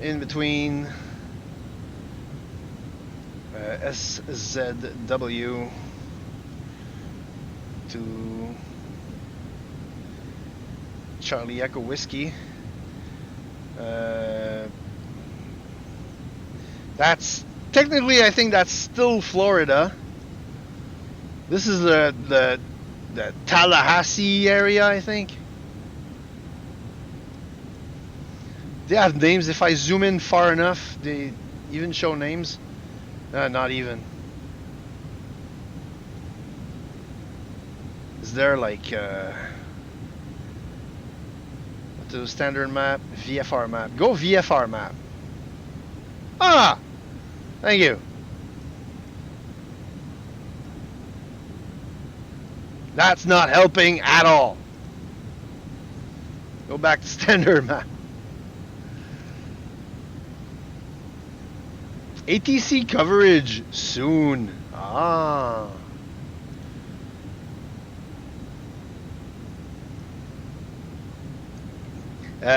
in between SZW to Charlie Echo Whiskey. That's technically, I think that's still Florida. This is the Tallahassee area, I think. They have names. If I zoom in far enough, they even show names. Not even. Is there like what's the standard map? VFR map. Go VFR map. Ah! Thank you. That's not helping at all. Go back to standard map. ATC coverage soon. Ah.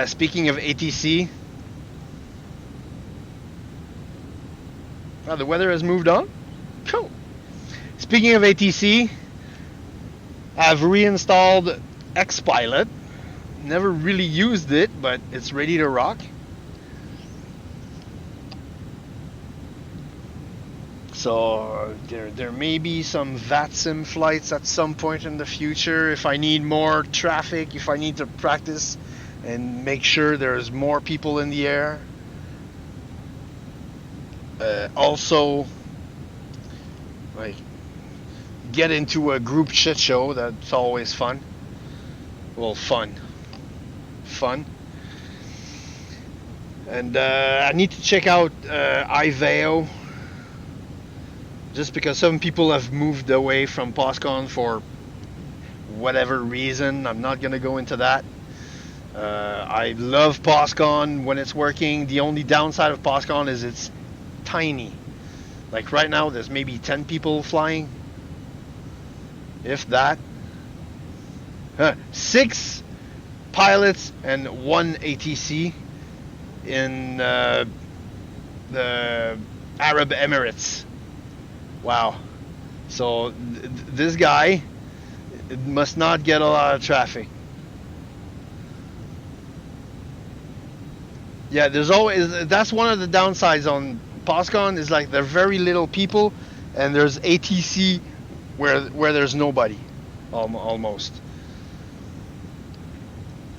Speaking of ATC, the weather has moved on. Cool. Speaking of ATC, I've reinstalled XPilot. Never really used it, but it's ready to rock. So there may be some VATSIM flights at some point in the future if I need more traffic, if I need to practice and make sure there's more people in the air. Also, like, get into a group shit show. That's always fun. Well, fun. And I need to check out IVEO, just because some people have moved away from POSCON for whatever reason. I'm not gonna go into that. I love POSCON when it's working. The only downside of POSCON is it's tiny. Like right now there's maybe 10 people flying, if that. 6 pilots and 1 ATC in the Arab Emirates. Wow. So this guy must not get a lot of traffic. Yeah, there's always, that's one of the downsides on POSCON, is like there are very little people, and there's ATC where there's nobody, almost.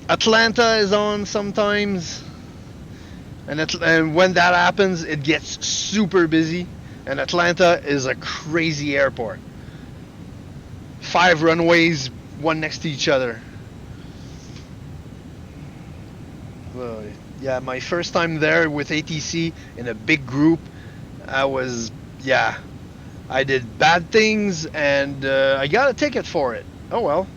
Atlanta is on sometimes, and when that happens, it gets super busy. And Atlanta is a crazy airport. 5 runways, one next to each other. Well, yeah, my first time there with ATC in a big group, I did bad things, and I got a ticket for it. Oh well.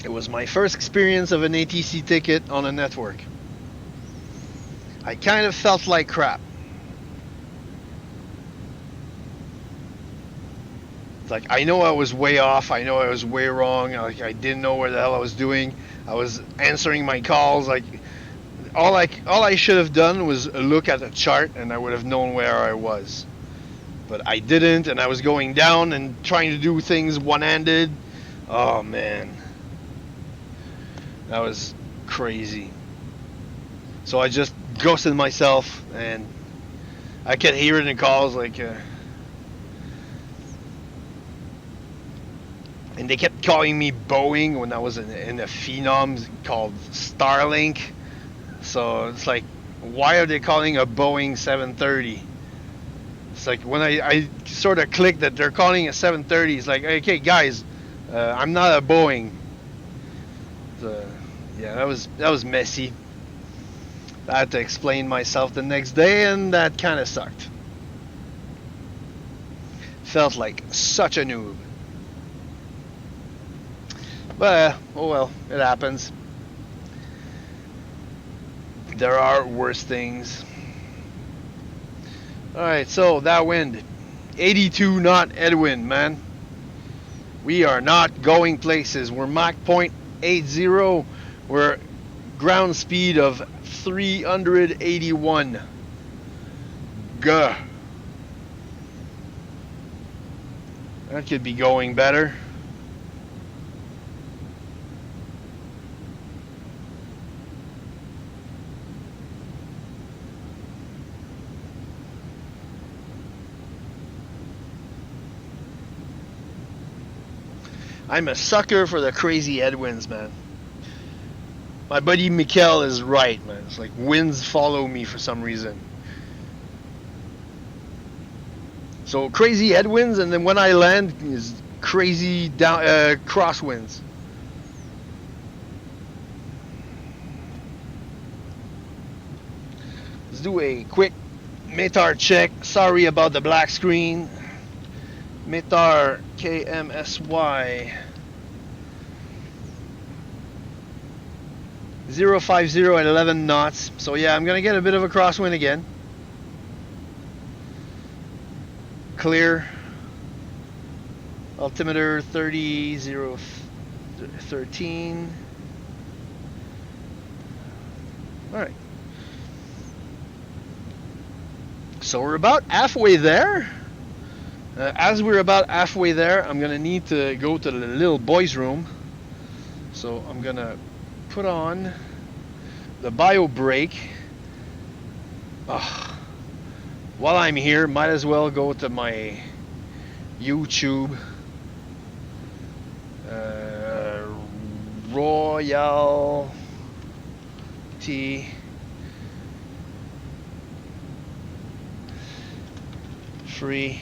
It was my first experience of an ATC ticket on a network. I kind of felt like crap. It's like, I know I was way off, I know I was way wrong, like I didn't know what the hell I was doing. I was answering my calls, like all I should have done was look at the chart and I would have known where I was. But I didn't, and I was going down and trying to do things one-handed. Oh man. That was crazy. So I just ghosted myself, and I could hear it in calls, like, and they kept calling me Boeing when I was in a Phenom called Starlink. So it's like, why are they calling a Boeing 730? It's like when I sort of clicked that they're calling a 730. It's like, okay, guys, I'm not a Boeing. Yeah, that was messy. I had to explain myself the next day, and that kind of sucked. Felt like such a noob. But oh well, it happens. There are worse things. Alright, so that wind, 82 knot headwind, man. We are not going places. We're Mach 0.80. We're ground speed of 381. Gah. That could be going better. I'm a sucker for the crazy headwinds, man. My buddy Mikkel is right, man. It's like winds follow me for some reason. So crazy headwinds, and then when I land is crazy crosswinds. Let's do a quick Metard check. Sorry about the black screen. Metard KMSY 050 at 11 knots. So yeah, I'm gonna get a bit of a crosswind again. Clear. Altimeter 30.013. Alright. So we're about halfway there. As we're about halfway there, I'm gonna need to go to the little boys' room. So I'm gonna put on the bio brake. While I'm here, might as well go to my YouTube. Royalty free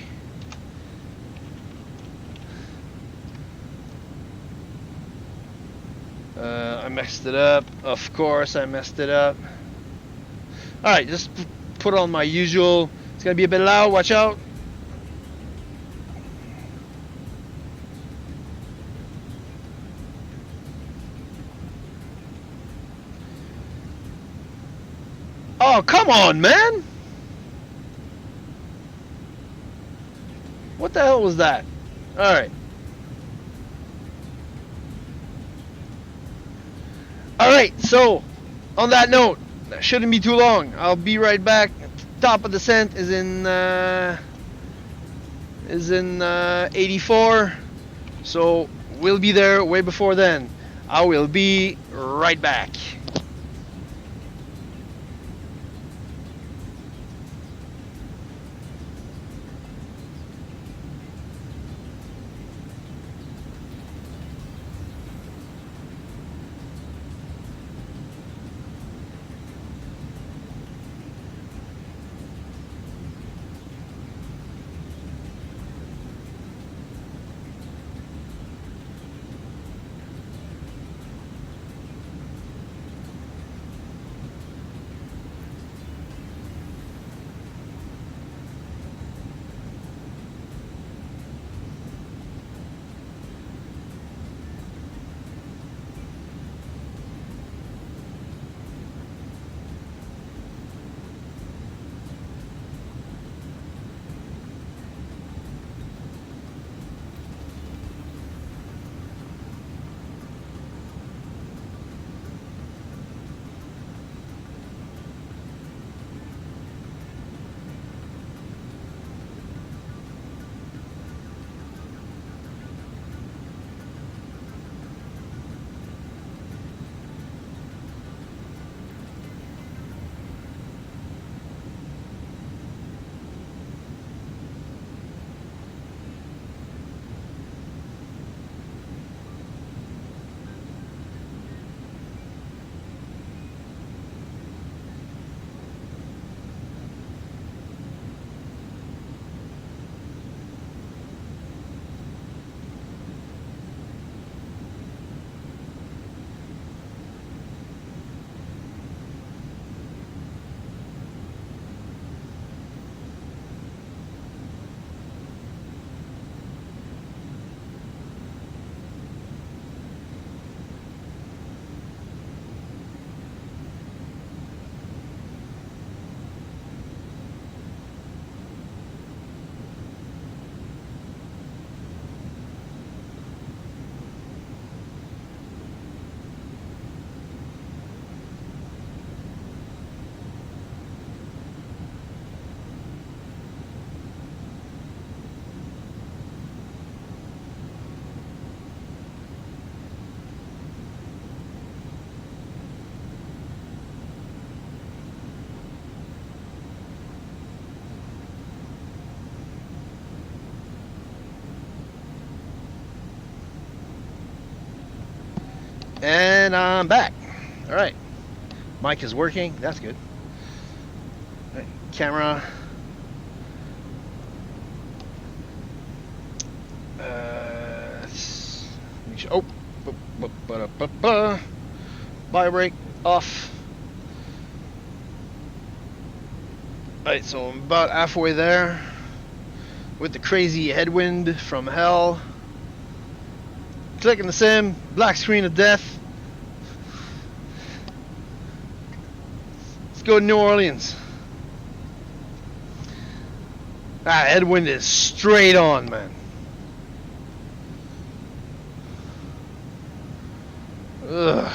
I messed it up. Of course I messed it up. Alright, just put on my usual. It's gonna be a bit loud, watch out. Oh, come on, man! What the hell was that? Alright. Alright, so, on that note, that shouldn't be too long. I'll be right back. Top of descent is in 84. So, we'll be there way before then. I will be right back. And I'm back. Alright. Mic is working. That's good. Right. Camera. Let's make sure. Oh. Bio brake off. Alright, so I'm about halfway there. With the crazy headwind from hell. Clicking the sim, black screen of death. Let's go to New Orleans. Ah, headwind is straight on, man. Ugh.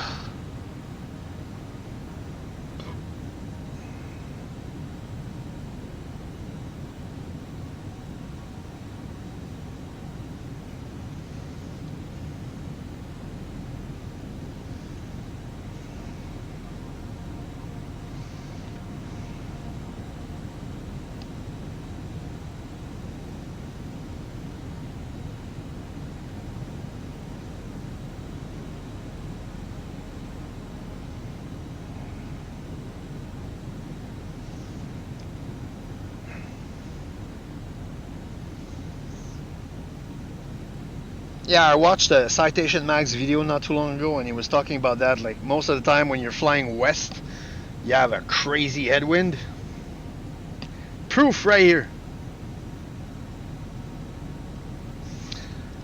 Yeah, I watched a Citation Max video not too long ago, and he was talking about that. Like, most of the time when you're flying west, you have a crazy headwind. Proof right here.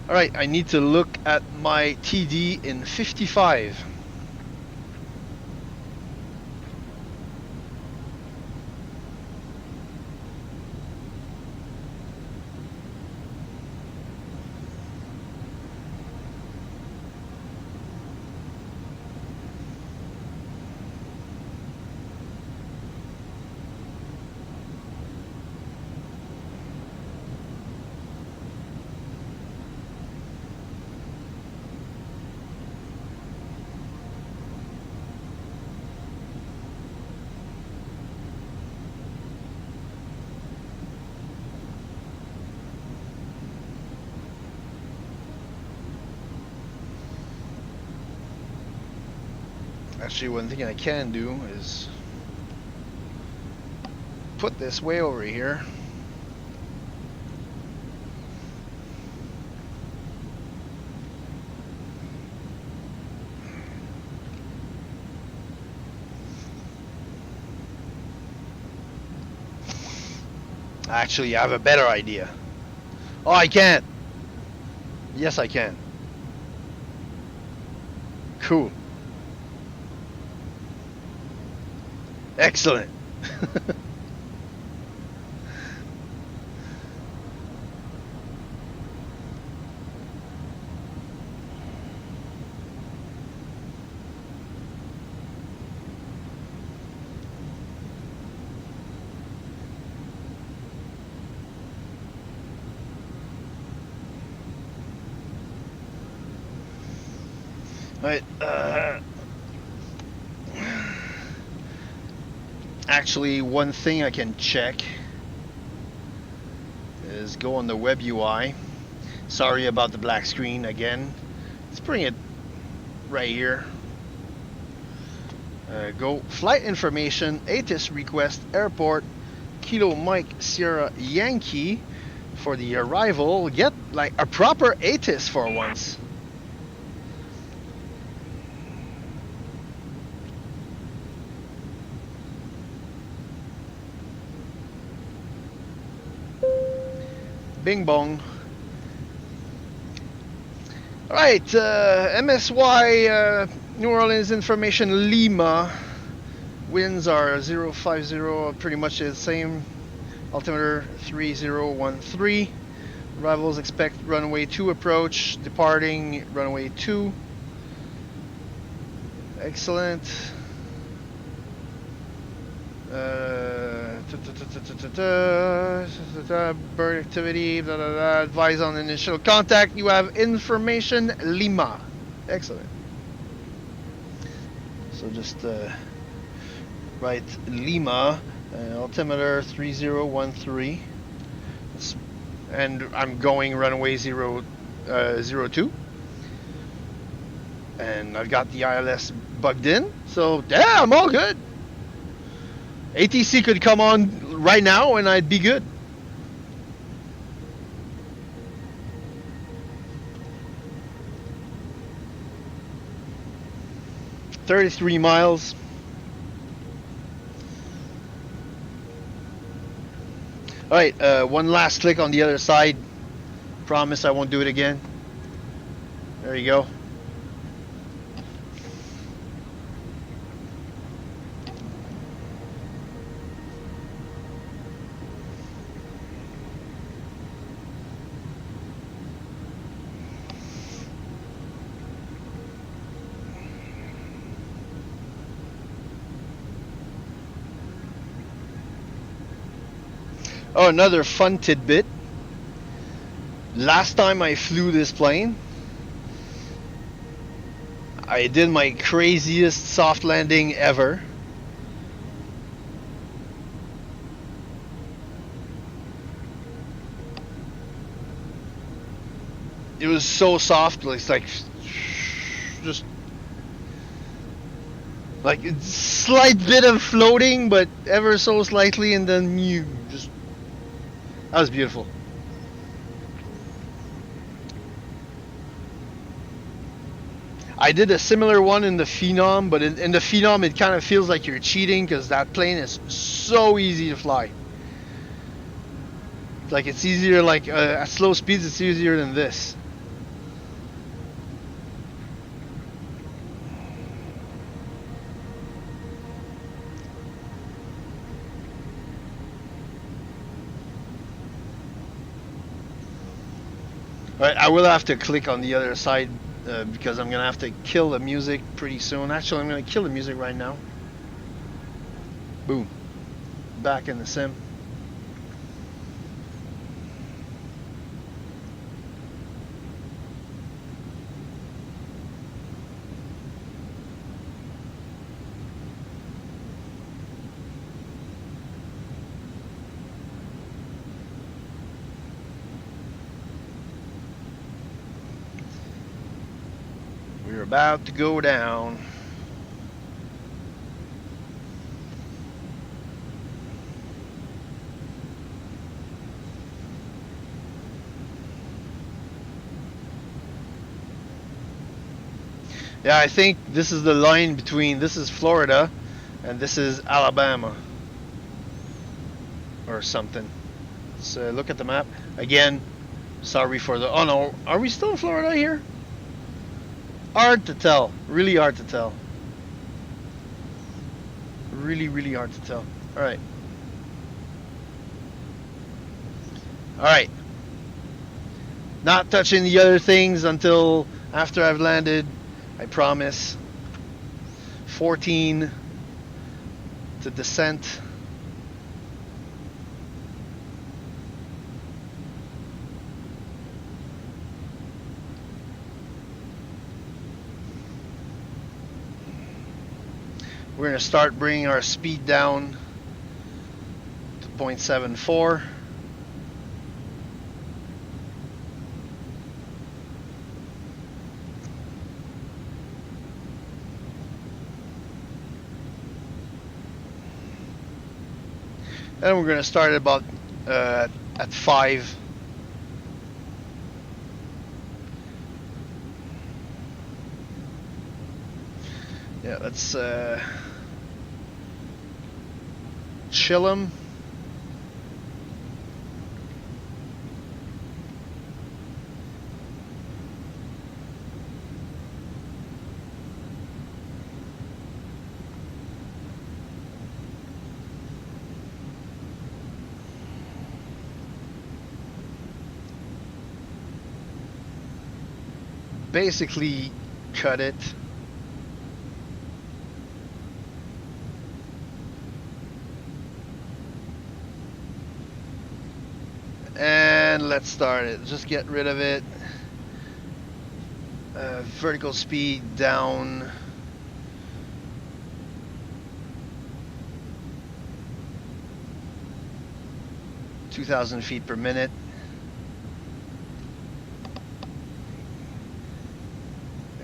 Alright, I need to look at my TD in 55. Actually, one thing I can do is put this way over here. Actually, I have a better idea. Oh, I can't. Yes, I can. Cool. Excellent. Right. Actually, one thing I can check is go on the web UI. Sorry about the black screen again. Let's bring it right here. Go flight information, ATIS request, airport, Kilo Mike Sierra Yankee for the arrival. Get like a proper ATIS for once. Bing bong. Alright, MSY New Orleans information Lima. Winds are 050, pretty much the same. Altimeter 3013. Arrivals expect runway 2 approach. Departing runway 2. Excellent. Bird activity, advise on initial contact. You have information Lima. Excellent. So just write Lima, altimeter 3013. And I'm going runway 02. And I've got the ILS bugged in. So yeah, I'm all good. ATC could come on right now and I'd be good. $33 miles. Alright, one last click on the other side. Promise I won't do it again. There you go. Oh, another fun tidbit. Last time I flew this plane, I did my craziest soft landing ever. It was so soft, it's like just like a slight bit of floating, but ever so slightly, and then you just. That was beautiful. I did a similar one in the Phenom, but in the Phenom it kind of feels like you're cheating because that plane is so easy to fly. Like it's easier, like at slow speeds it's easier than this. Alright, I will have to click on the other side because I'm gonna have to kill the music pretty soon. Actually, I'm gonna kill the music right now. Boom. Back in the sim. We're about to go down. Yeah, I think this is the line between, this is Florida and this is Alabama or something. Let's look at the map again. Sorry for the, oh no, are we still in Florida here? Hard to tell, really hard to tell. Really hard to tell. Alright. Alright. Not touching the other things until after I've landed, I promise. 14 to descent. We're going to start bringing our speed down to 0.74. And we're going to start about at 5. Yeah, let's chill them. Basically, cut it. And let's start it. Just get rid of it. Vertical speed down. (2,000 feet per minute).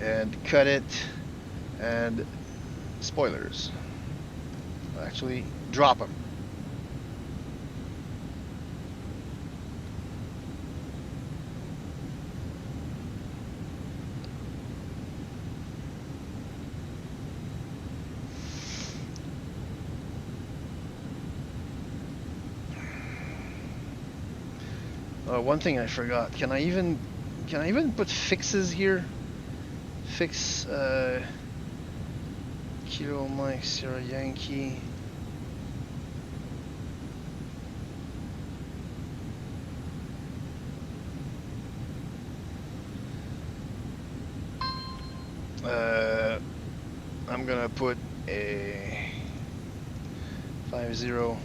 And cut it. And spoilers. Actually, drop them. One thing I forgot. Can I even put fixes here? Fix Kilo Mike Sierra Yankee. I'm gonna put a 50.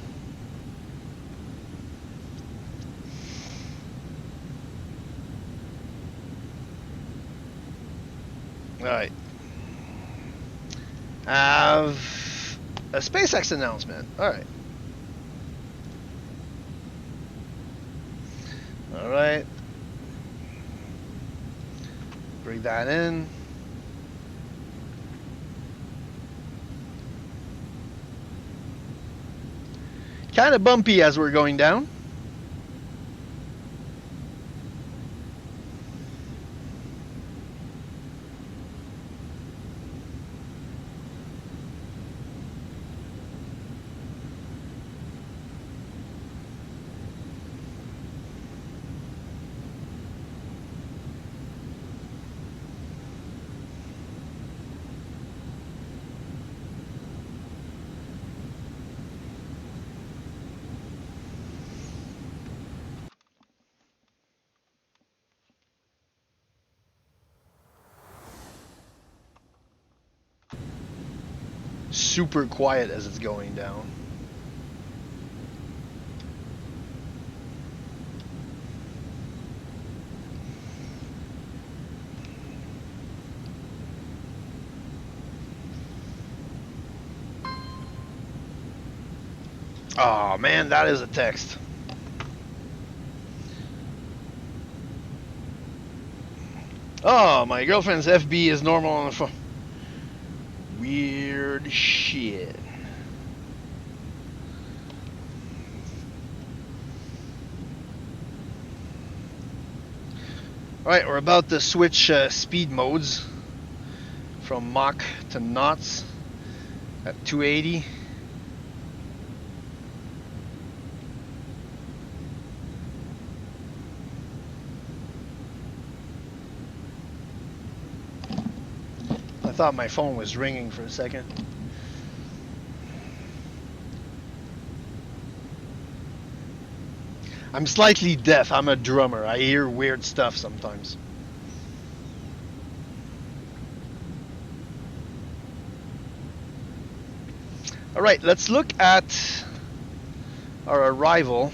Alright. Have a SpaceX announcement. Alright. Alright. Bring that in. Kind of bumpy as we're going down. super quiet as it's going down. Oh man, that is a text. Oh, my girlfriend's FB is normal on the phone. Weird shit. Alright, we're about to switch speed modes from Mach to knots at 280. I thought my phone was ringing for a second. I'm slightly deaf. I'm a drummer. I hear weird stuff sometimes. Alright, let's look at our arrival.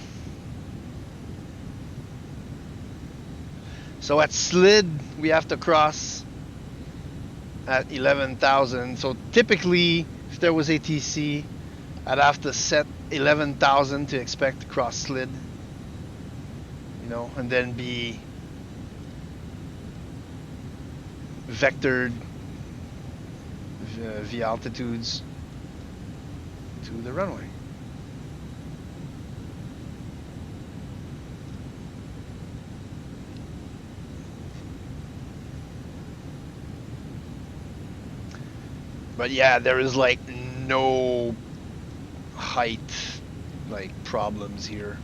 So at Slid, we have to cross at 11,000. So typically, if there was ATC, I'd have to set 11,000 to expect to cross Slid. You know, and then be vectored via altitudes to the runway. But yeah, there is like no height like problems here.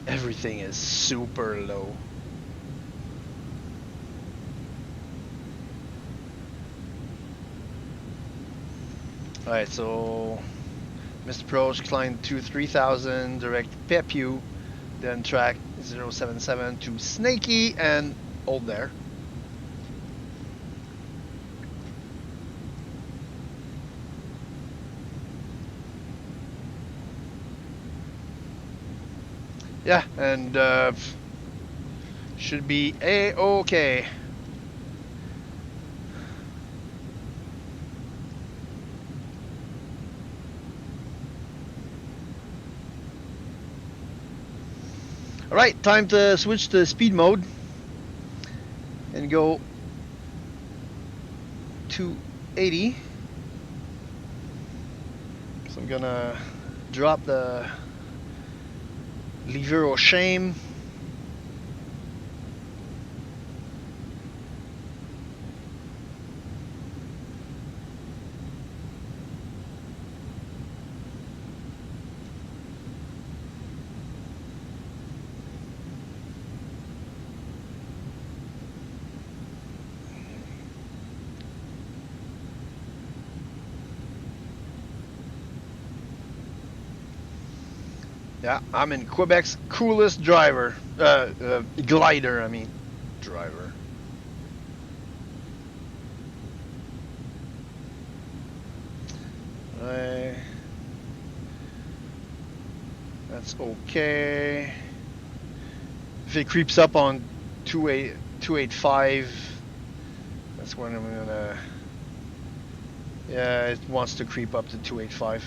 Everything is super low. Alright, so missed approach, climb to 3000, direct PEPU, then track 077 to Snaky and hold there. Yeah, and should be A-okay. Alright, time to switch to speed mode and go 280. So I'm gonna drop the lever au shame. Yeah, I'm in Quebec's coolest glider, I mean, driver. That's okay. If it creeps up on 285, that's when I'm gonna, yeah, it wants to creep up to 285.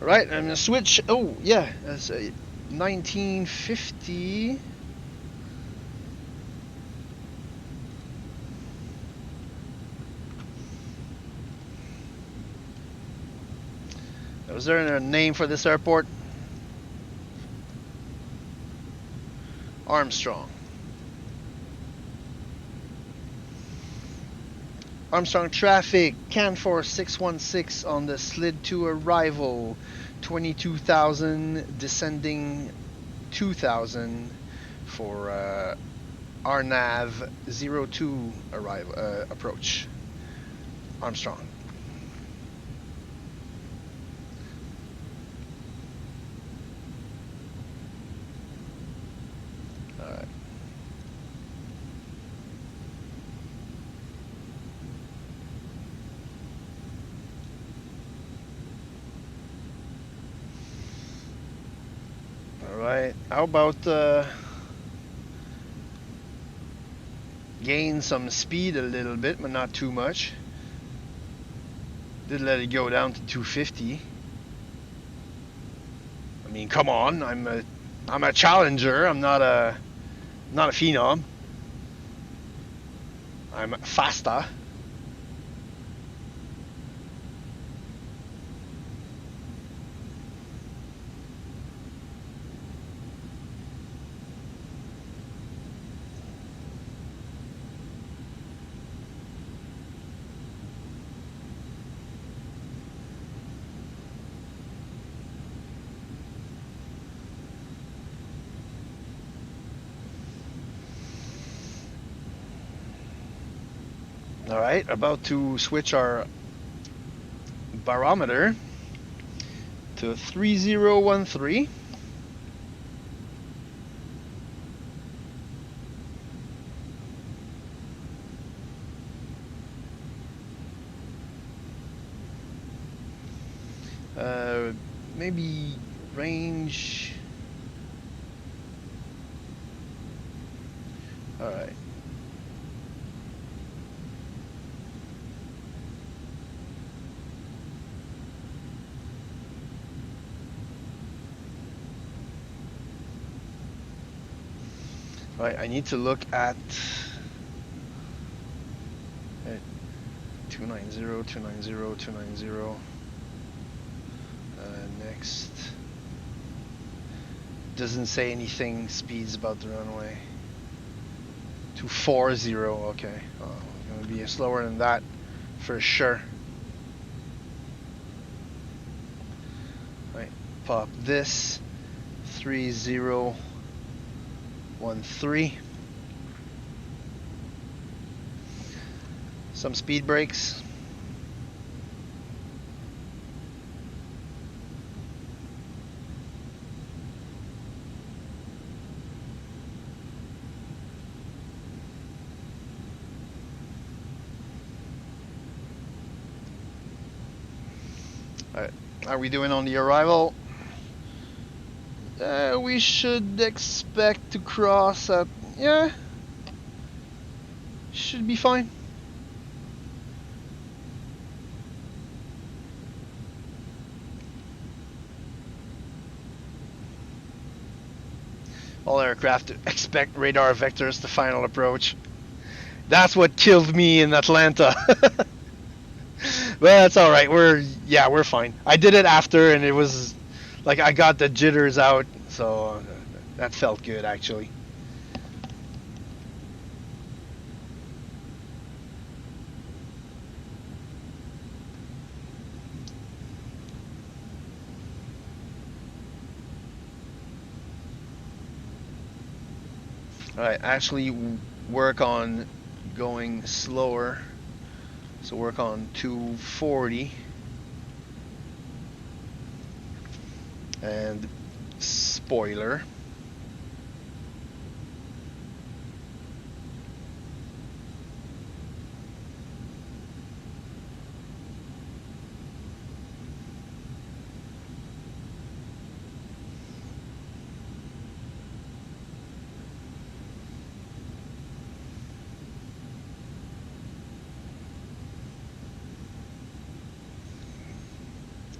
Right, I'm gonna switch. Oh, yeah, that's a 1950. Was there a name for this airport? Armstrong. Armstrong traffic, Canfor 616 on the Slid 2 arrival, 22,000, descending 2,000 for RNAV 02 approach. Armstrong. Alright. Alright, how about gain some speed a little bit, but not too much. Did let it go down to 250. I mean, come on, I'm a challenger. I'm not a phenom. I'm faster. Alright, about to switch our barometer to 3013. Maybe range. Alright. Right, I need to look at 290, 290, 290. Next. Doesn't say anything speeds about the runway. 240, okay. Oh, gonna be slower than that for sure. Right, pop this 3013. Some speed brakes. Alright, how are we doing on the arrival? We should expect to cross at, yeah, should be fine. All aircraft expect radar vectors to final approach. That's what killed me in Atlanta. Well, that's all right. We're fine. I did it after, and it was like I got the jitters out, so that felt good actually. All right, actually work on going slower. So work on 240 and spoiler.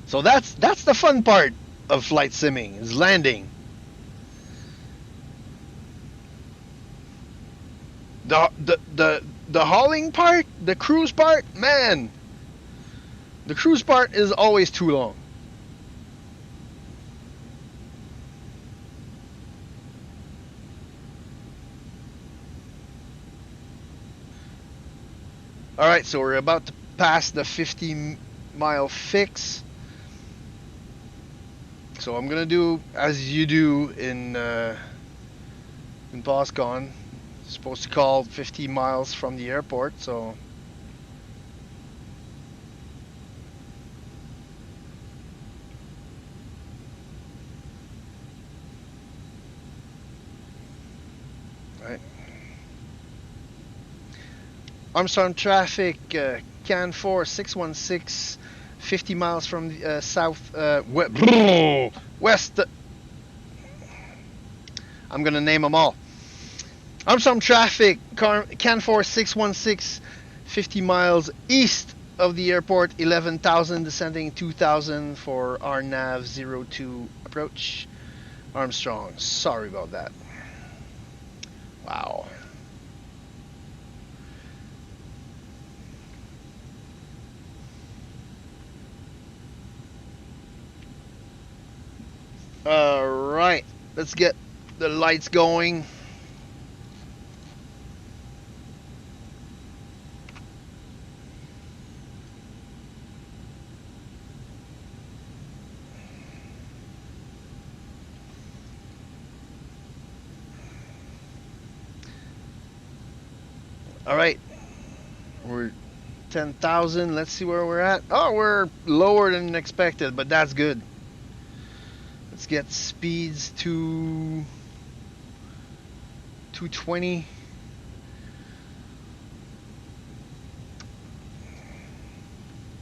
So that's the fun part of flight simming, is landing. The hauling part, the cruise part, man. The cruise part is always too long. All right, so we're about to pass the 50-mile fix. So I'm gonna do as you do in POSCON. Supposed to call 50 miles from the airport, so right. Armstrong traffic, Can 4 616, 50 miles from the south west. I'm gonna name them all. Armstrong traffic, Can 4 616, 50 miles east of the airport, 11,000 descending 2,000 for RNAV 02 approach. Armstrong, sorry about that. Wow. Alright, let's get the lights going. Alright, we're 10,000. Let's see where we're at. Oh, we're lower than expected, but that's good. Let's get speeds to 220.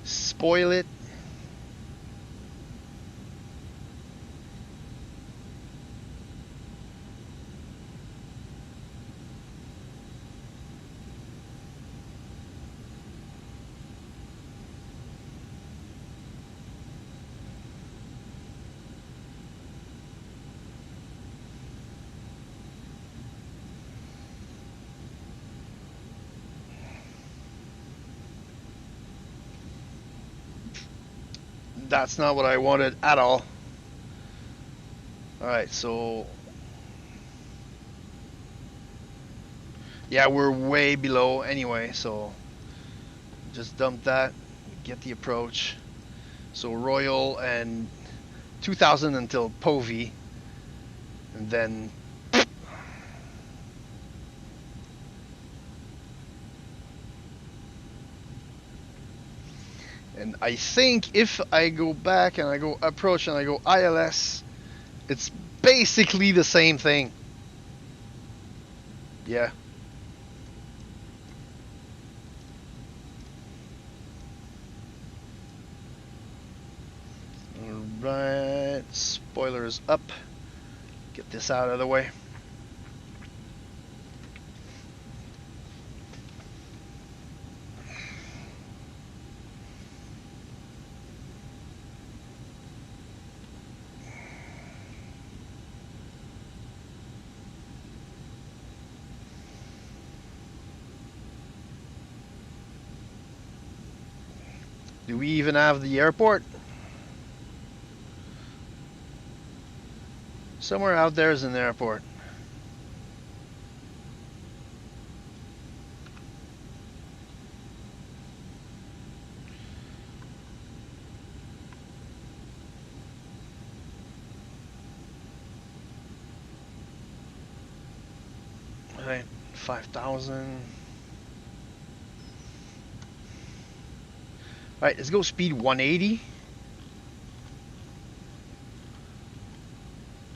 Spoil it. That's not what I wanted at all. Alright, so yeah, we're way below anyway, so just dump that, get the approach. So Royal and 2,000 until Povey, and then and I think if I go back and I go approach and I go ILS, it's basically the same thing. Yeah. Alright, spoilers up. Get this out of the way. Do we even have the airport? Somewhere out there is an airport. Alright, 5,000. Alright, let's go speed 180.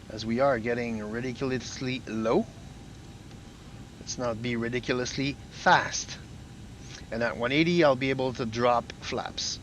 As we are getting ridiculously low. Let's not be ridiculously fast. And at 180 I'll be able to drop flaps.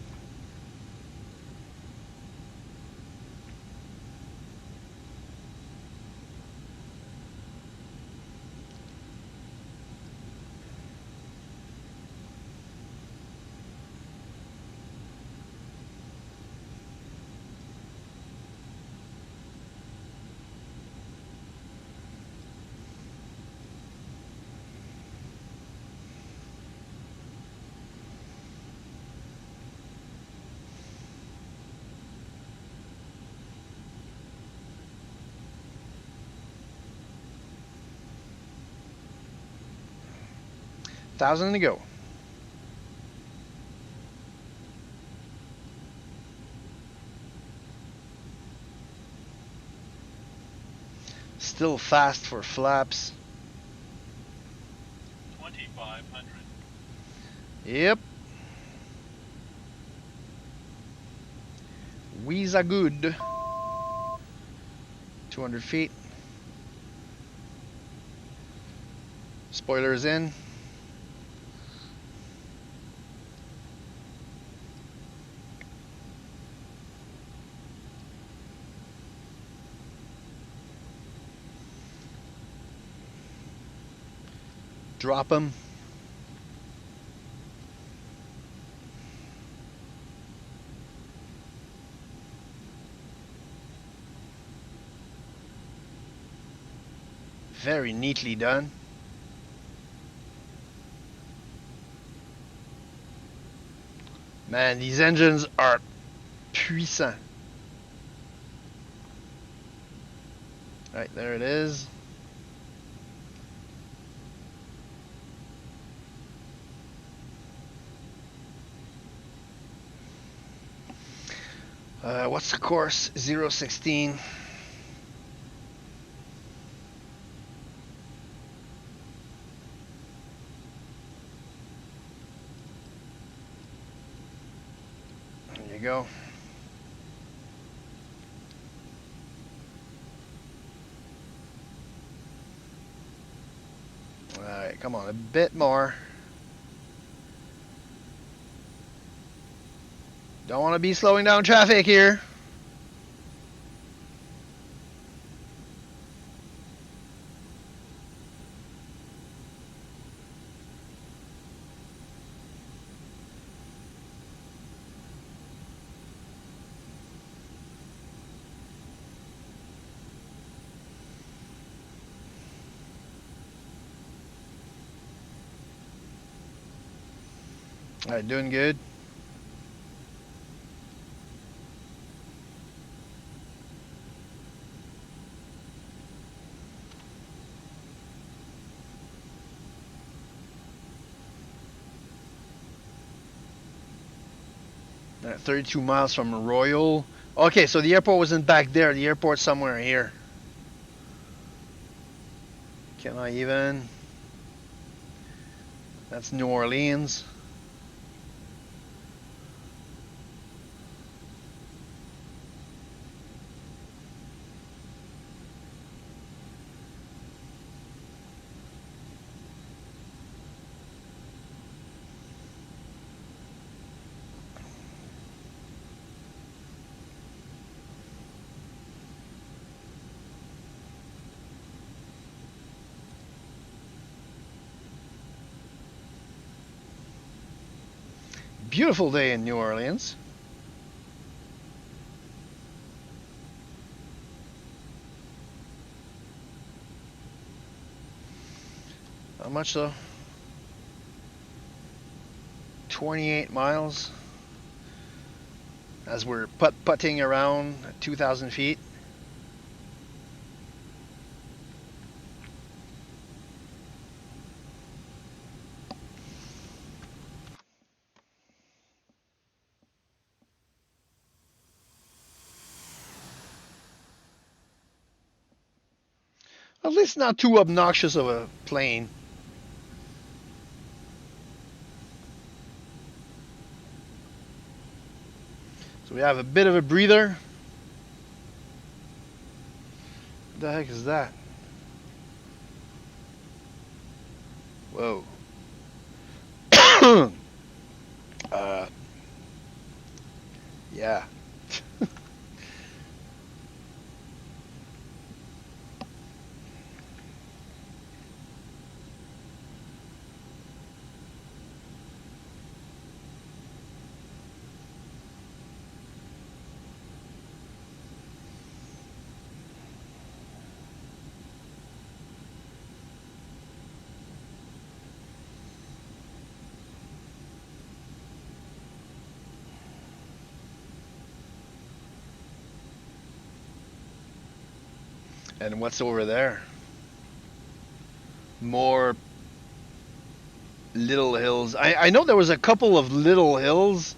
Thousand to go. Still fast for flaps. Yep. We's a good. 200 feet. Spoilers in. Drop them. Very neatly done. Man, these engines are puissant. Right, there it is. What's the course? 016. There you go. Alright, come on, a bit more. Don't want to be slowing down traffic here. Alright, doing good. Alright, 32 miles from Royal. Okay, so the airport wasn't back there. The airport's somewhere here. Can I even? That's New Orleans. Beautiful day in New Orleans. How much though? 28 miles. As we're putting around 2,000 feet. At least not too obnoxious of a plane. So we have a bit of a breather. What the heck is that? Whoa. Yeah. And what's over there? More little hills. I know there was a couple of little hills.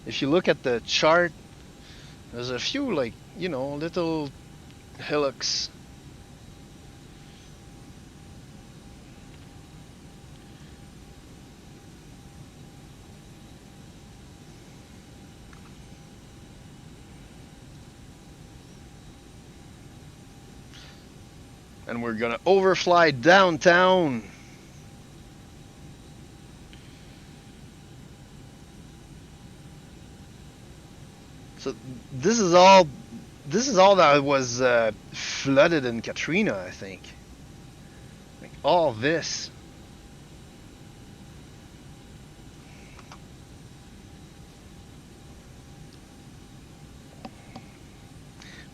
If you look at the chart, there's a few, like, you know, little hillocks. And we're gonna overfly downtown. So this is all that was flooded in Katrina, I think. Like all this.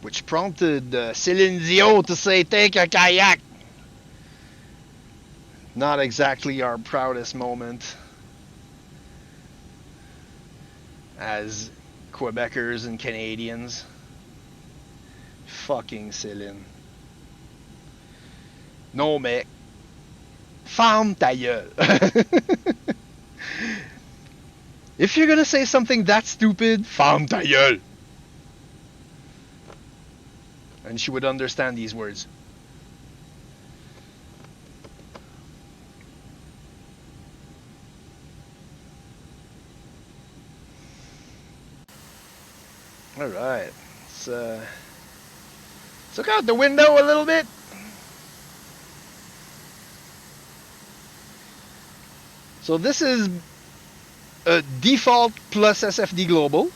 Which prompted Céline Dion to say, "Take a kayak." Not exactly our proudest moment as Quebecers and Canadians. Fucking Céline. Non mais, ferme ta gueule. If you're gonna say something that stupid, ferme ta gueule. And she would understand these words. Alright, let's look out the window a little bit. So this is a default plus SFD global.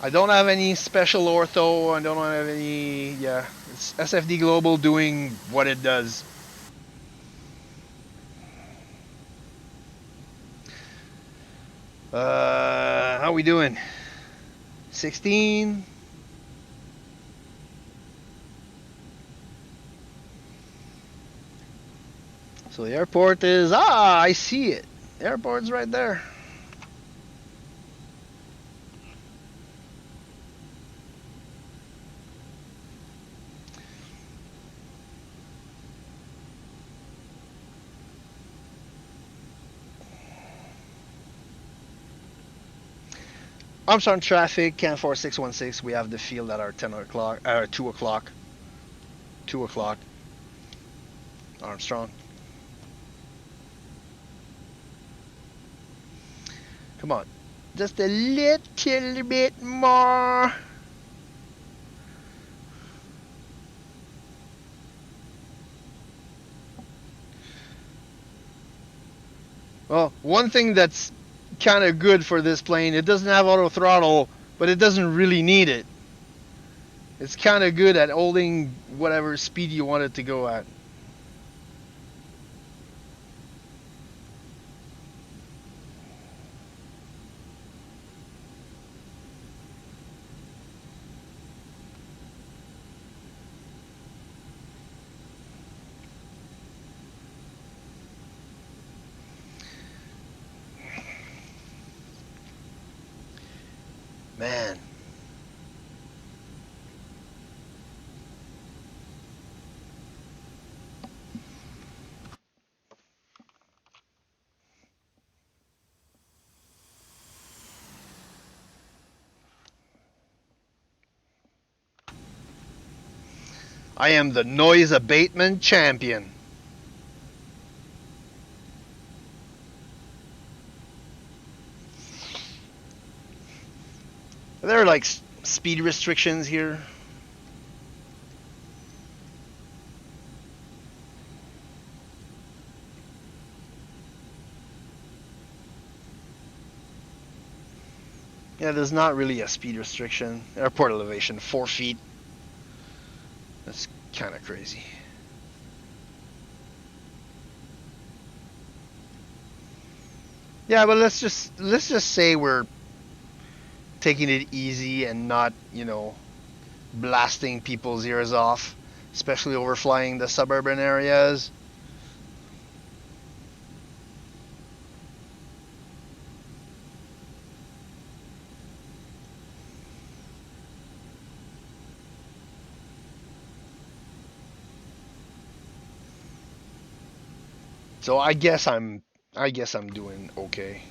I don't have any special ortho, I don't have any, yeah, it's SFD global doing what it does. How we doing? 16. So the airport is, I see it. The airport's right there. Armstrong traffic, Can 4616. We have the field at our 10 o'clock, 2 o'clock. 2 o'clock. Armstrong. Come on. Just a little bit more. Well, one thing that's kind of good for this plane, it doesn't have auto throttle, but it doesn't really need it. It's kind of good at holding whatever speed you want it to go at. Man. I am the noise abatement champion. Are there like speed restrictions here? Yeah, there's not really a speed restriction. Airport elevation 4 feet. That's kind of crazy. Yeah, but let's just say we're taking it easy and not, blasting people's ears off, especially overflying the suburban areas. So I guess I'm doing okay.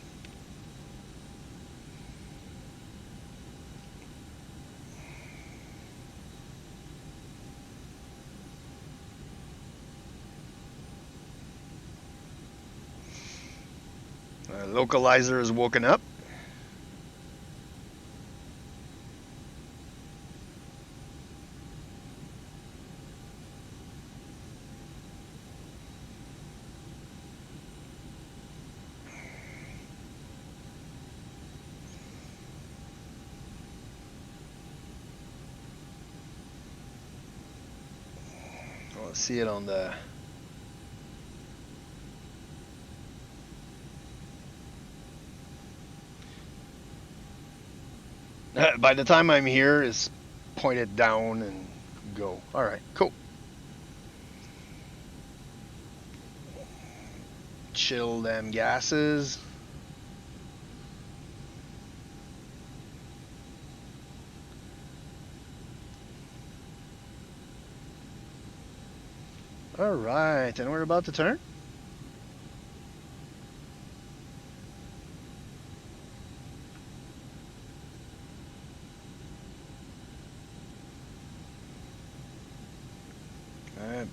Localizer is woken up. I'll see it on the... By the time I'm here, it's pointed down and go. Alright, cool. Chill them gases. Alright, and we're about to turn. Alright.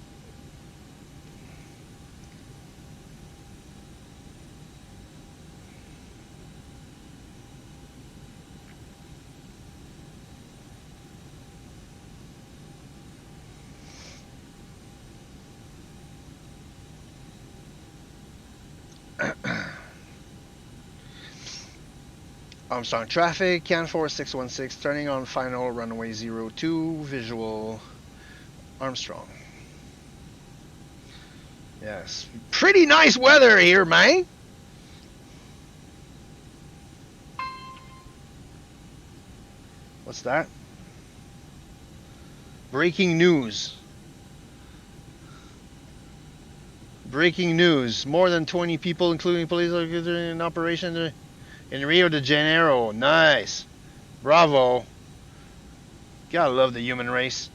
Armstrong traffic, Can 4616, turning on final runway 02, visual Armstrong. Yes, pretty nice weather here, man. What's that? Breaking news. Breaking news. More than 20 people, including police, are in operation in Rio de Janeiro. Nice. Bravo. Gotta love the human race.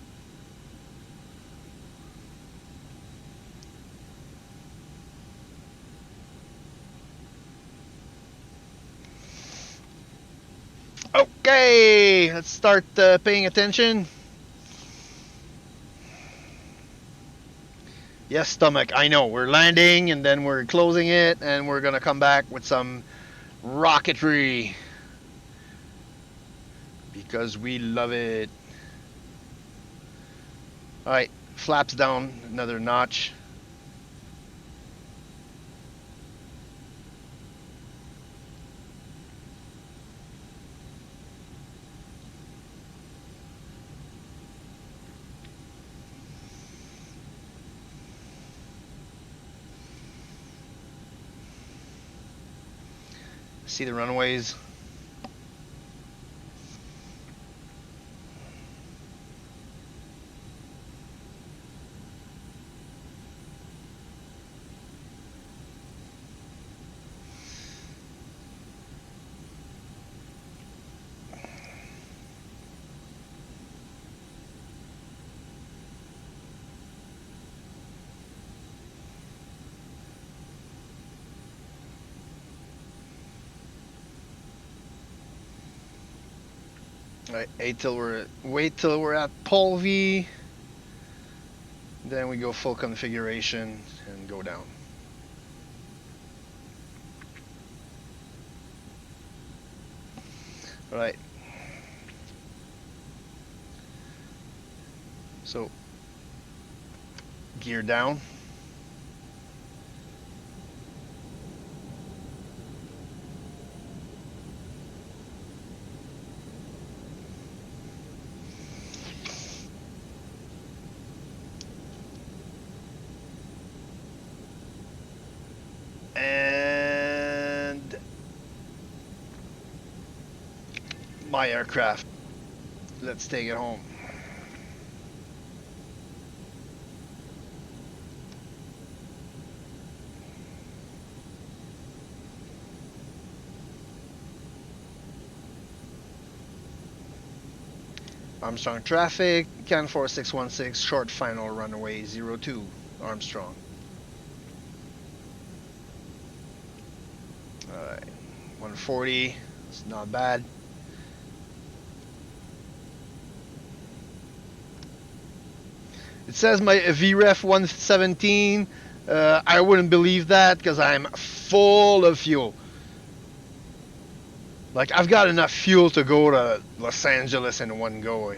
Okay, let's start paying attention. Yes, stomach, I know. We're landing and then we're closing it and we're gonna come back with some rocketry. Because we love it. Alright, flaps down another notch. See the runways. Right, wait till we're at Pole V. Then we go full configuration and go down. All right. So gear down. And my aircraft. Let's take it home. Armstrong traffic, Can 4616, short final runway 02, Armstrong. Alright, 140, it's not bad. It says my VREF 117, I wouldn't believe that because I'm full of fuel. Like, I've got enough fuel to go to Los Angeles in one go.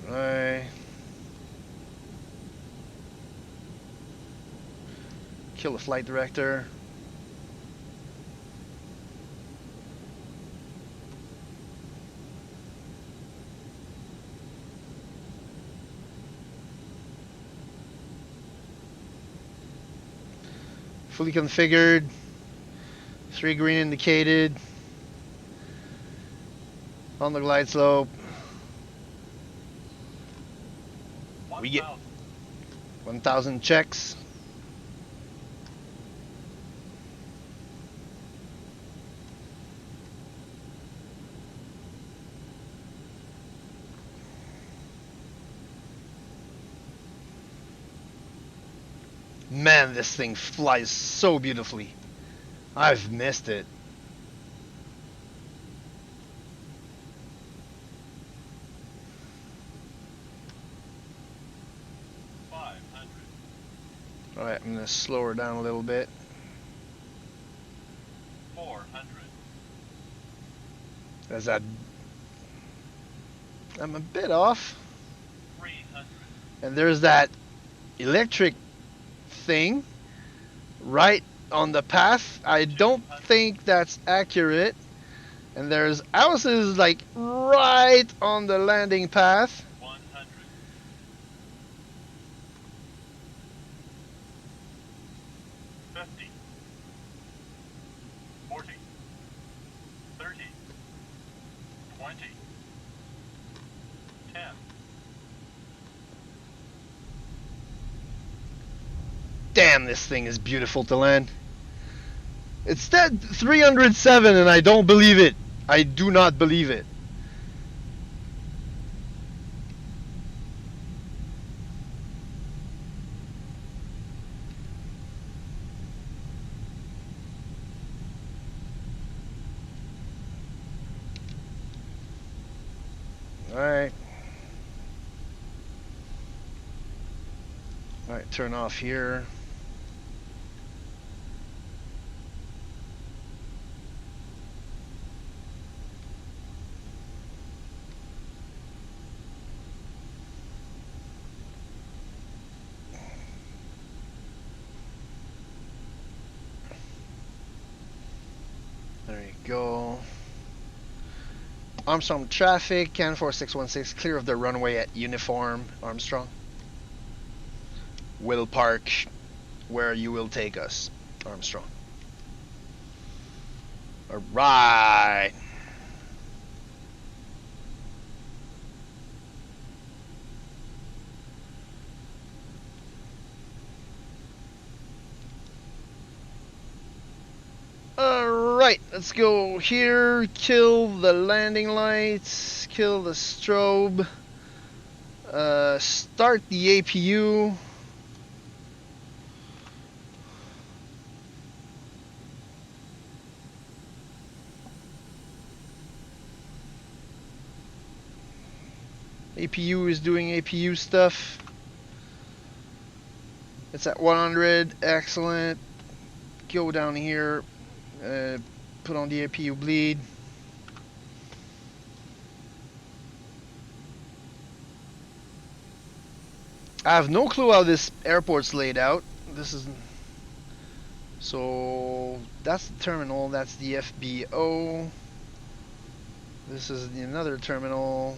Right. Kill the flight director. Fully configured. 3 green indicated. On the glide slope. We get 1,000 checks. Man, this thing flies so beautifully. I've missed it. Alright, I'm gonna slow her down a little bit. 400. There's that. I'm a bit off. 300. And there's that electric thing right on the path. I don't think that's accurate. And there's houses like right on the landing path. 100. 50. 40. 30. 20. 10. Damn, this thing is beautiful to land. It's that 307 and I don't believe it. I do not believe it. Alright. Alright, turn off here. There you go. Armstrong traffic, Can 4616, clear of the runway at Uniform, Armstrong. Will park where you will take us, Armstrong. Alright. Alright, let's go here, kill the landing lights, kill the strobe, start the APU. APU is doing APU stuff. It's at 100, excellent. Go down here. Put on the APU bleed. I have no clue how this airport's laid out. This is so that's the terminal. That's the FBO. This is another terminal.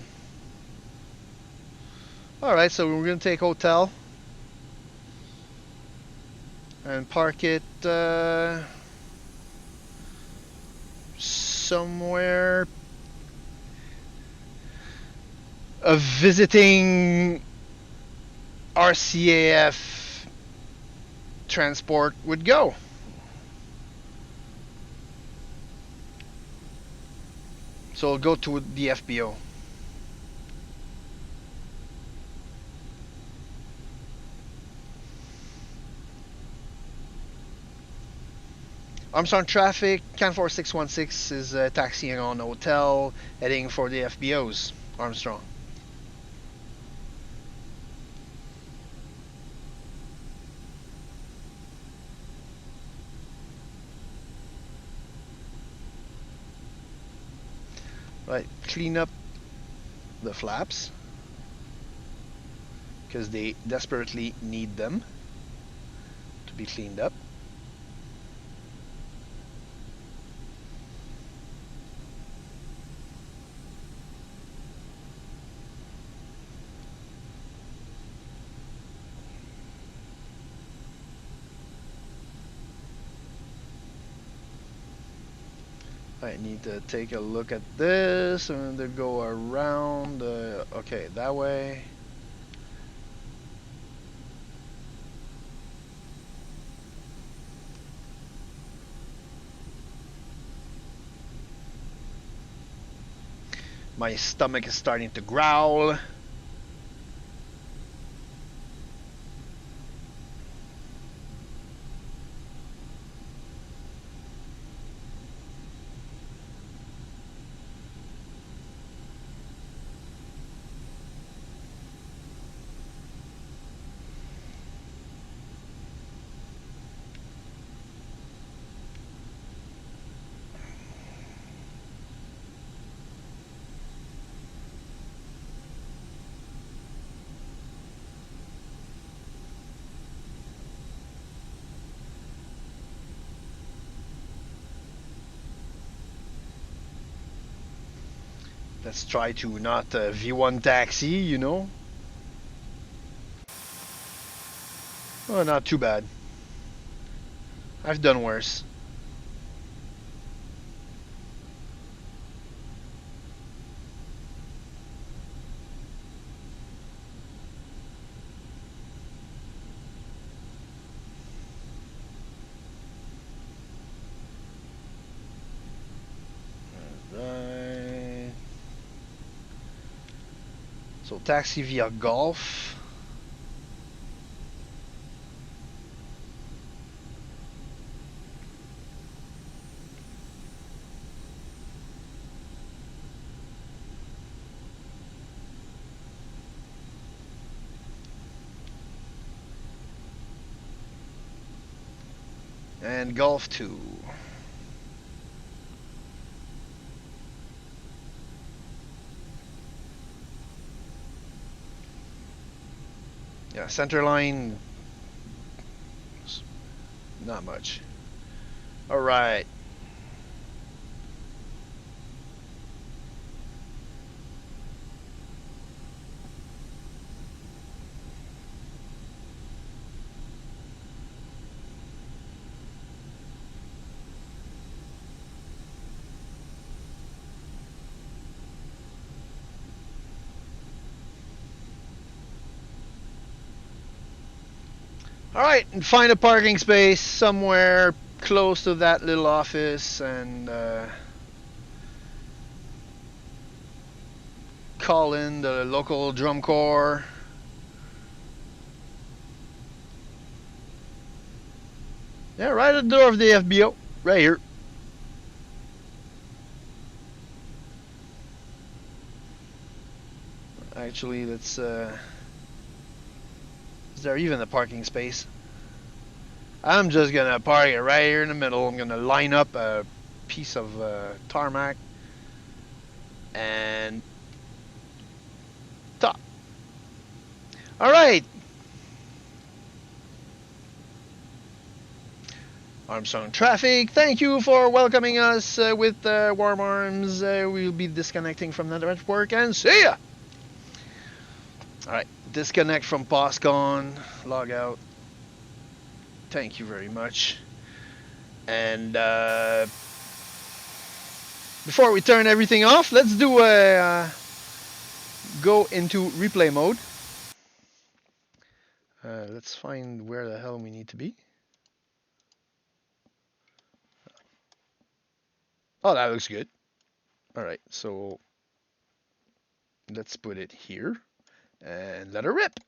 All right, so we're gonna take hotel and park it. Somewhere a visiting RCAF transport would go. So we'll go to the FBO. Armstrong traffic, Can 4616 is taxiing on hotel, heading for the FBOs. Armstrong. Right, clean up the flaps because they desperately need them to be cleaned up. I need to take a look at this and then go around. Okay, that way. My stomach is starting to growl. Let's try to not V1 taxi, you know. Oh, not too bad. I've done worse. Alright. So taxi via Golf. And Golf 2. Yeah, center line, not much. All right. All right, and find a parking space somewhere close to that little office and call in the local drum corps. Yeah, right at the door of the FBO, right here. Actually, let's. Is there even a parking space? I'm just gonna park it right here in the middle. I'm gonna line up a piece of tarmac and top. All right. Armstrong Traffic, thank you for welcoming us with warm arms. We'll be disconnecting from the network and see ya. All right, disconnect from POSCON, log out. Thank you very much. And before we turn everything off, let's do a go into replay mode. Let's find where the hell we need to be. Oh, that looks good. All right, so let's put it here and let her rip.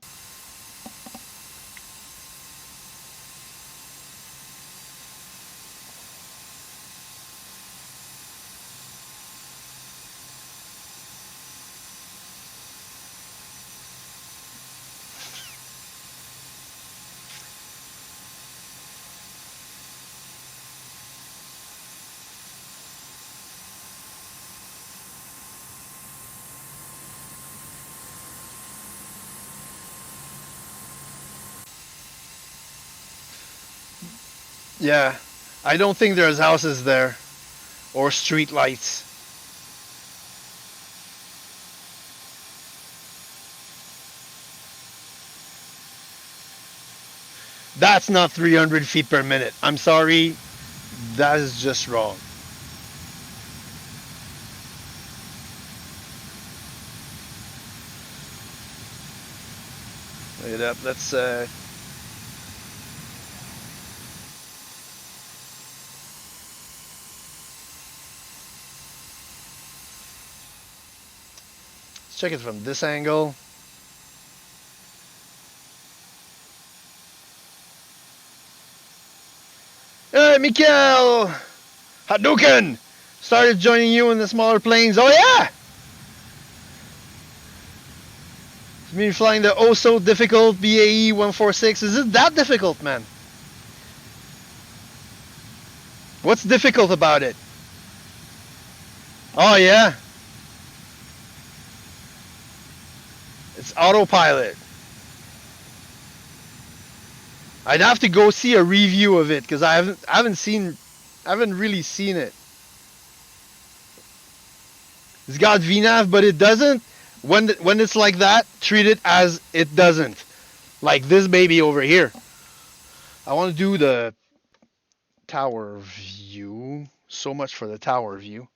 Yeah, I don't think there's houses there or street lights. That's not 300 feet per minute. I'm sorry, that is just wrong. it up. Let's check it from this angle. Hey, Mikael! Hadouken! Started joining you in the smaller planes. Oh yeah! It's me flying the oh so difficult BAE 146. Is it that difficult, man? What's difficult about it? Oh yeah? It's autopilot. I'd have to go see a review of it because I haven't really seen it. It's got VNAV, but it doesn't. When it's like that, treat it as it doesn't. Like this baby over here. I want to do the tower view. So much for the tower view.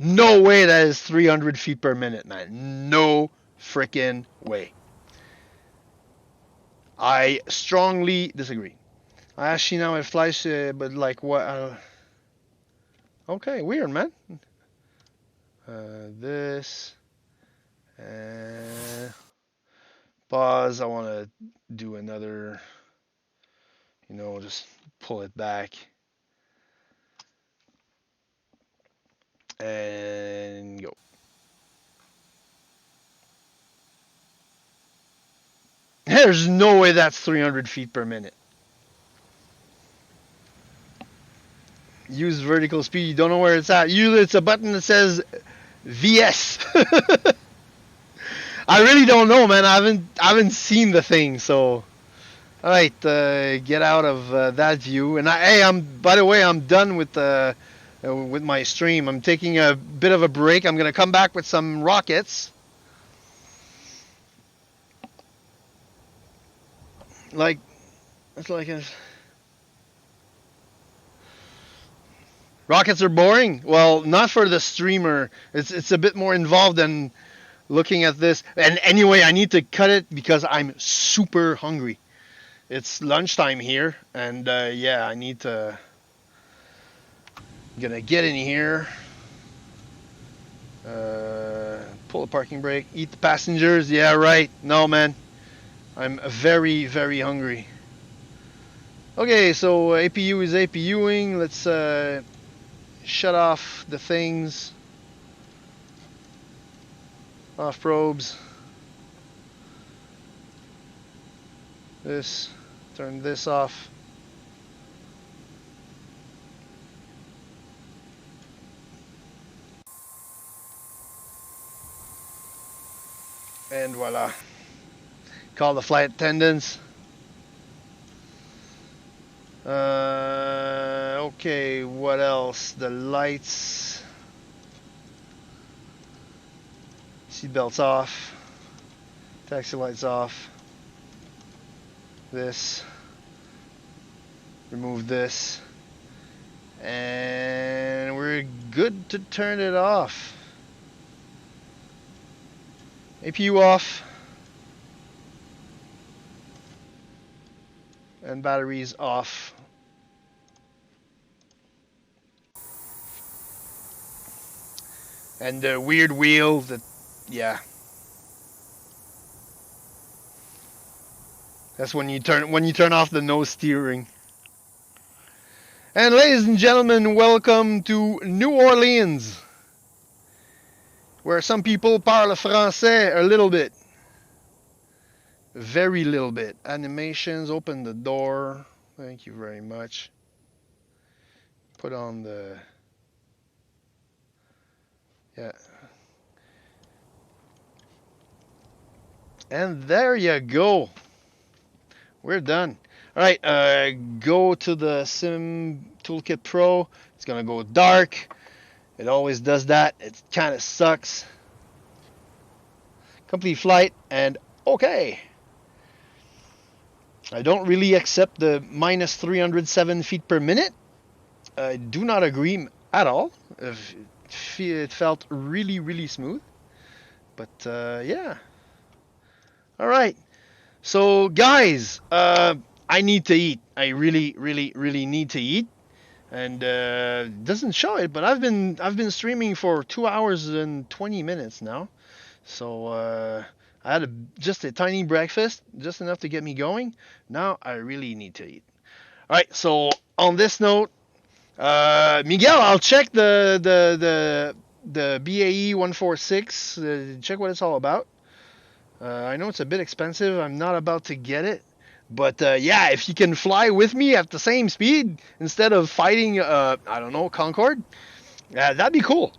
No way that is 300 feet per minute, man. No freaking way. I strongly disagree. I actually now it flies, but like what? Okay, weird, man. This. Pause. I want to do another. You know, just pull it back. And go. There's no way that's 300 feet per minute. Use vertical speed. You don't know where it's at. Usually it's a button that says VS. I really don't know, man. I haven't seen the thing, so. All right, get out of that view. And by the way, I'm done with my stream. I'm taking a bit of a break. I'm gonna come back with some rockets. Like, it's like rockets are boring. Well, not for the streamer. It's a bit more involved than looking at this. And anyway, I need to cut it because I'm super hungry. It's lunchtime here, and yeah, I need to. I'm gonna get in here, pull the parking brake, eat the passengers. Yeah, right. No, man, I'm very, very hungry. Okay, so APU is APUing. Let's shut off the things. Off probes. This. Turn this off. And voila. Call the flight attendants. Okay, what else? The lights. Seatbelts off. Taxi lights off. This. Remove this. And we're good to turn it off. APU off. And batteries off. And the weird wheel that, yeah. That's when you turn off the nose steering. And ladies and gentlemen, welcome to New Orleans, where some people parle français a little bit. Very little bit. Animations, open the door. Thank you very much. Put on the... Yeah. And there you go. We're done. All right, go to the Sim Toolkit Pro. It's gonna go dark. It always does that. It kind of sucks. Complete flight and okay. I don't really accept the minus 307 feet per minute. I do not agree at all. It felt really, really smooth. But yeah. All right. So guys, I need to eat. I really, really, really need to eat. And doesn't show it, but I've been streaming for 2 hours and 20 minutes now. So I had just a tiny breakfast, just enough to get me going. Now I really need to eat. All right. So on this note, Miguel, I'll check the BAE 146. Check what it's all about. I know it's a bit expensive. I'm not about to get it. But yeah, if you can fly with me at the same speed instead of fighting, I don't know, Concorde, that'd be cool.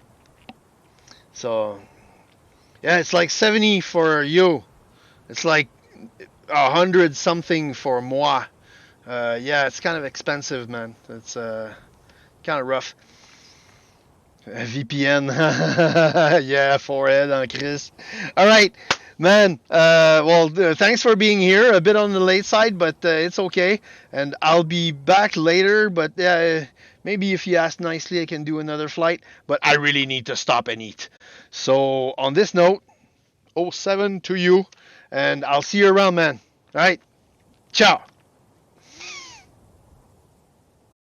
So yeah, it's like 70 for you. It's like 100 something for moi. Yeah, it's kind of expensive, man. It's kind of rough. VPN. Yeah, forehead on Chris. All right. Man, well, thanks for being here. A bit on the late side, but it's okay. And I'll be back later, but maybe if you ask nicely, I can do another flight. But I really need to stop and eat. So on this note, 07 to you, and I'll see you around, man. All right. Ciao.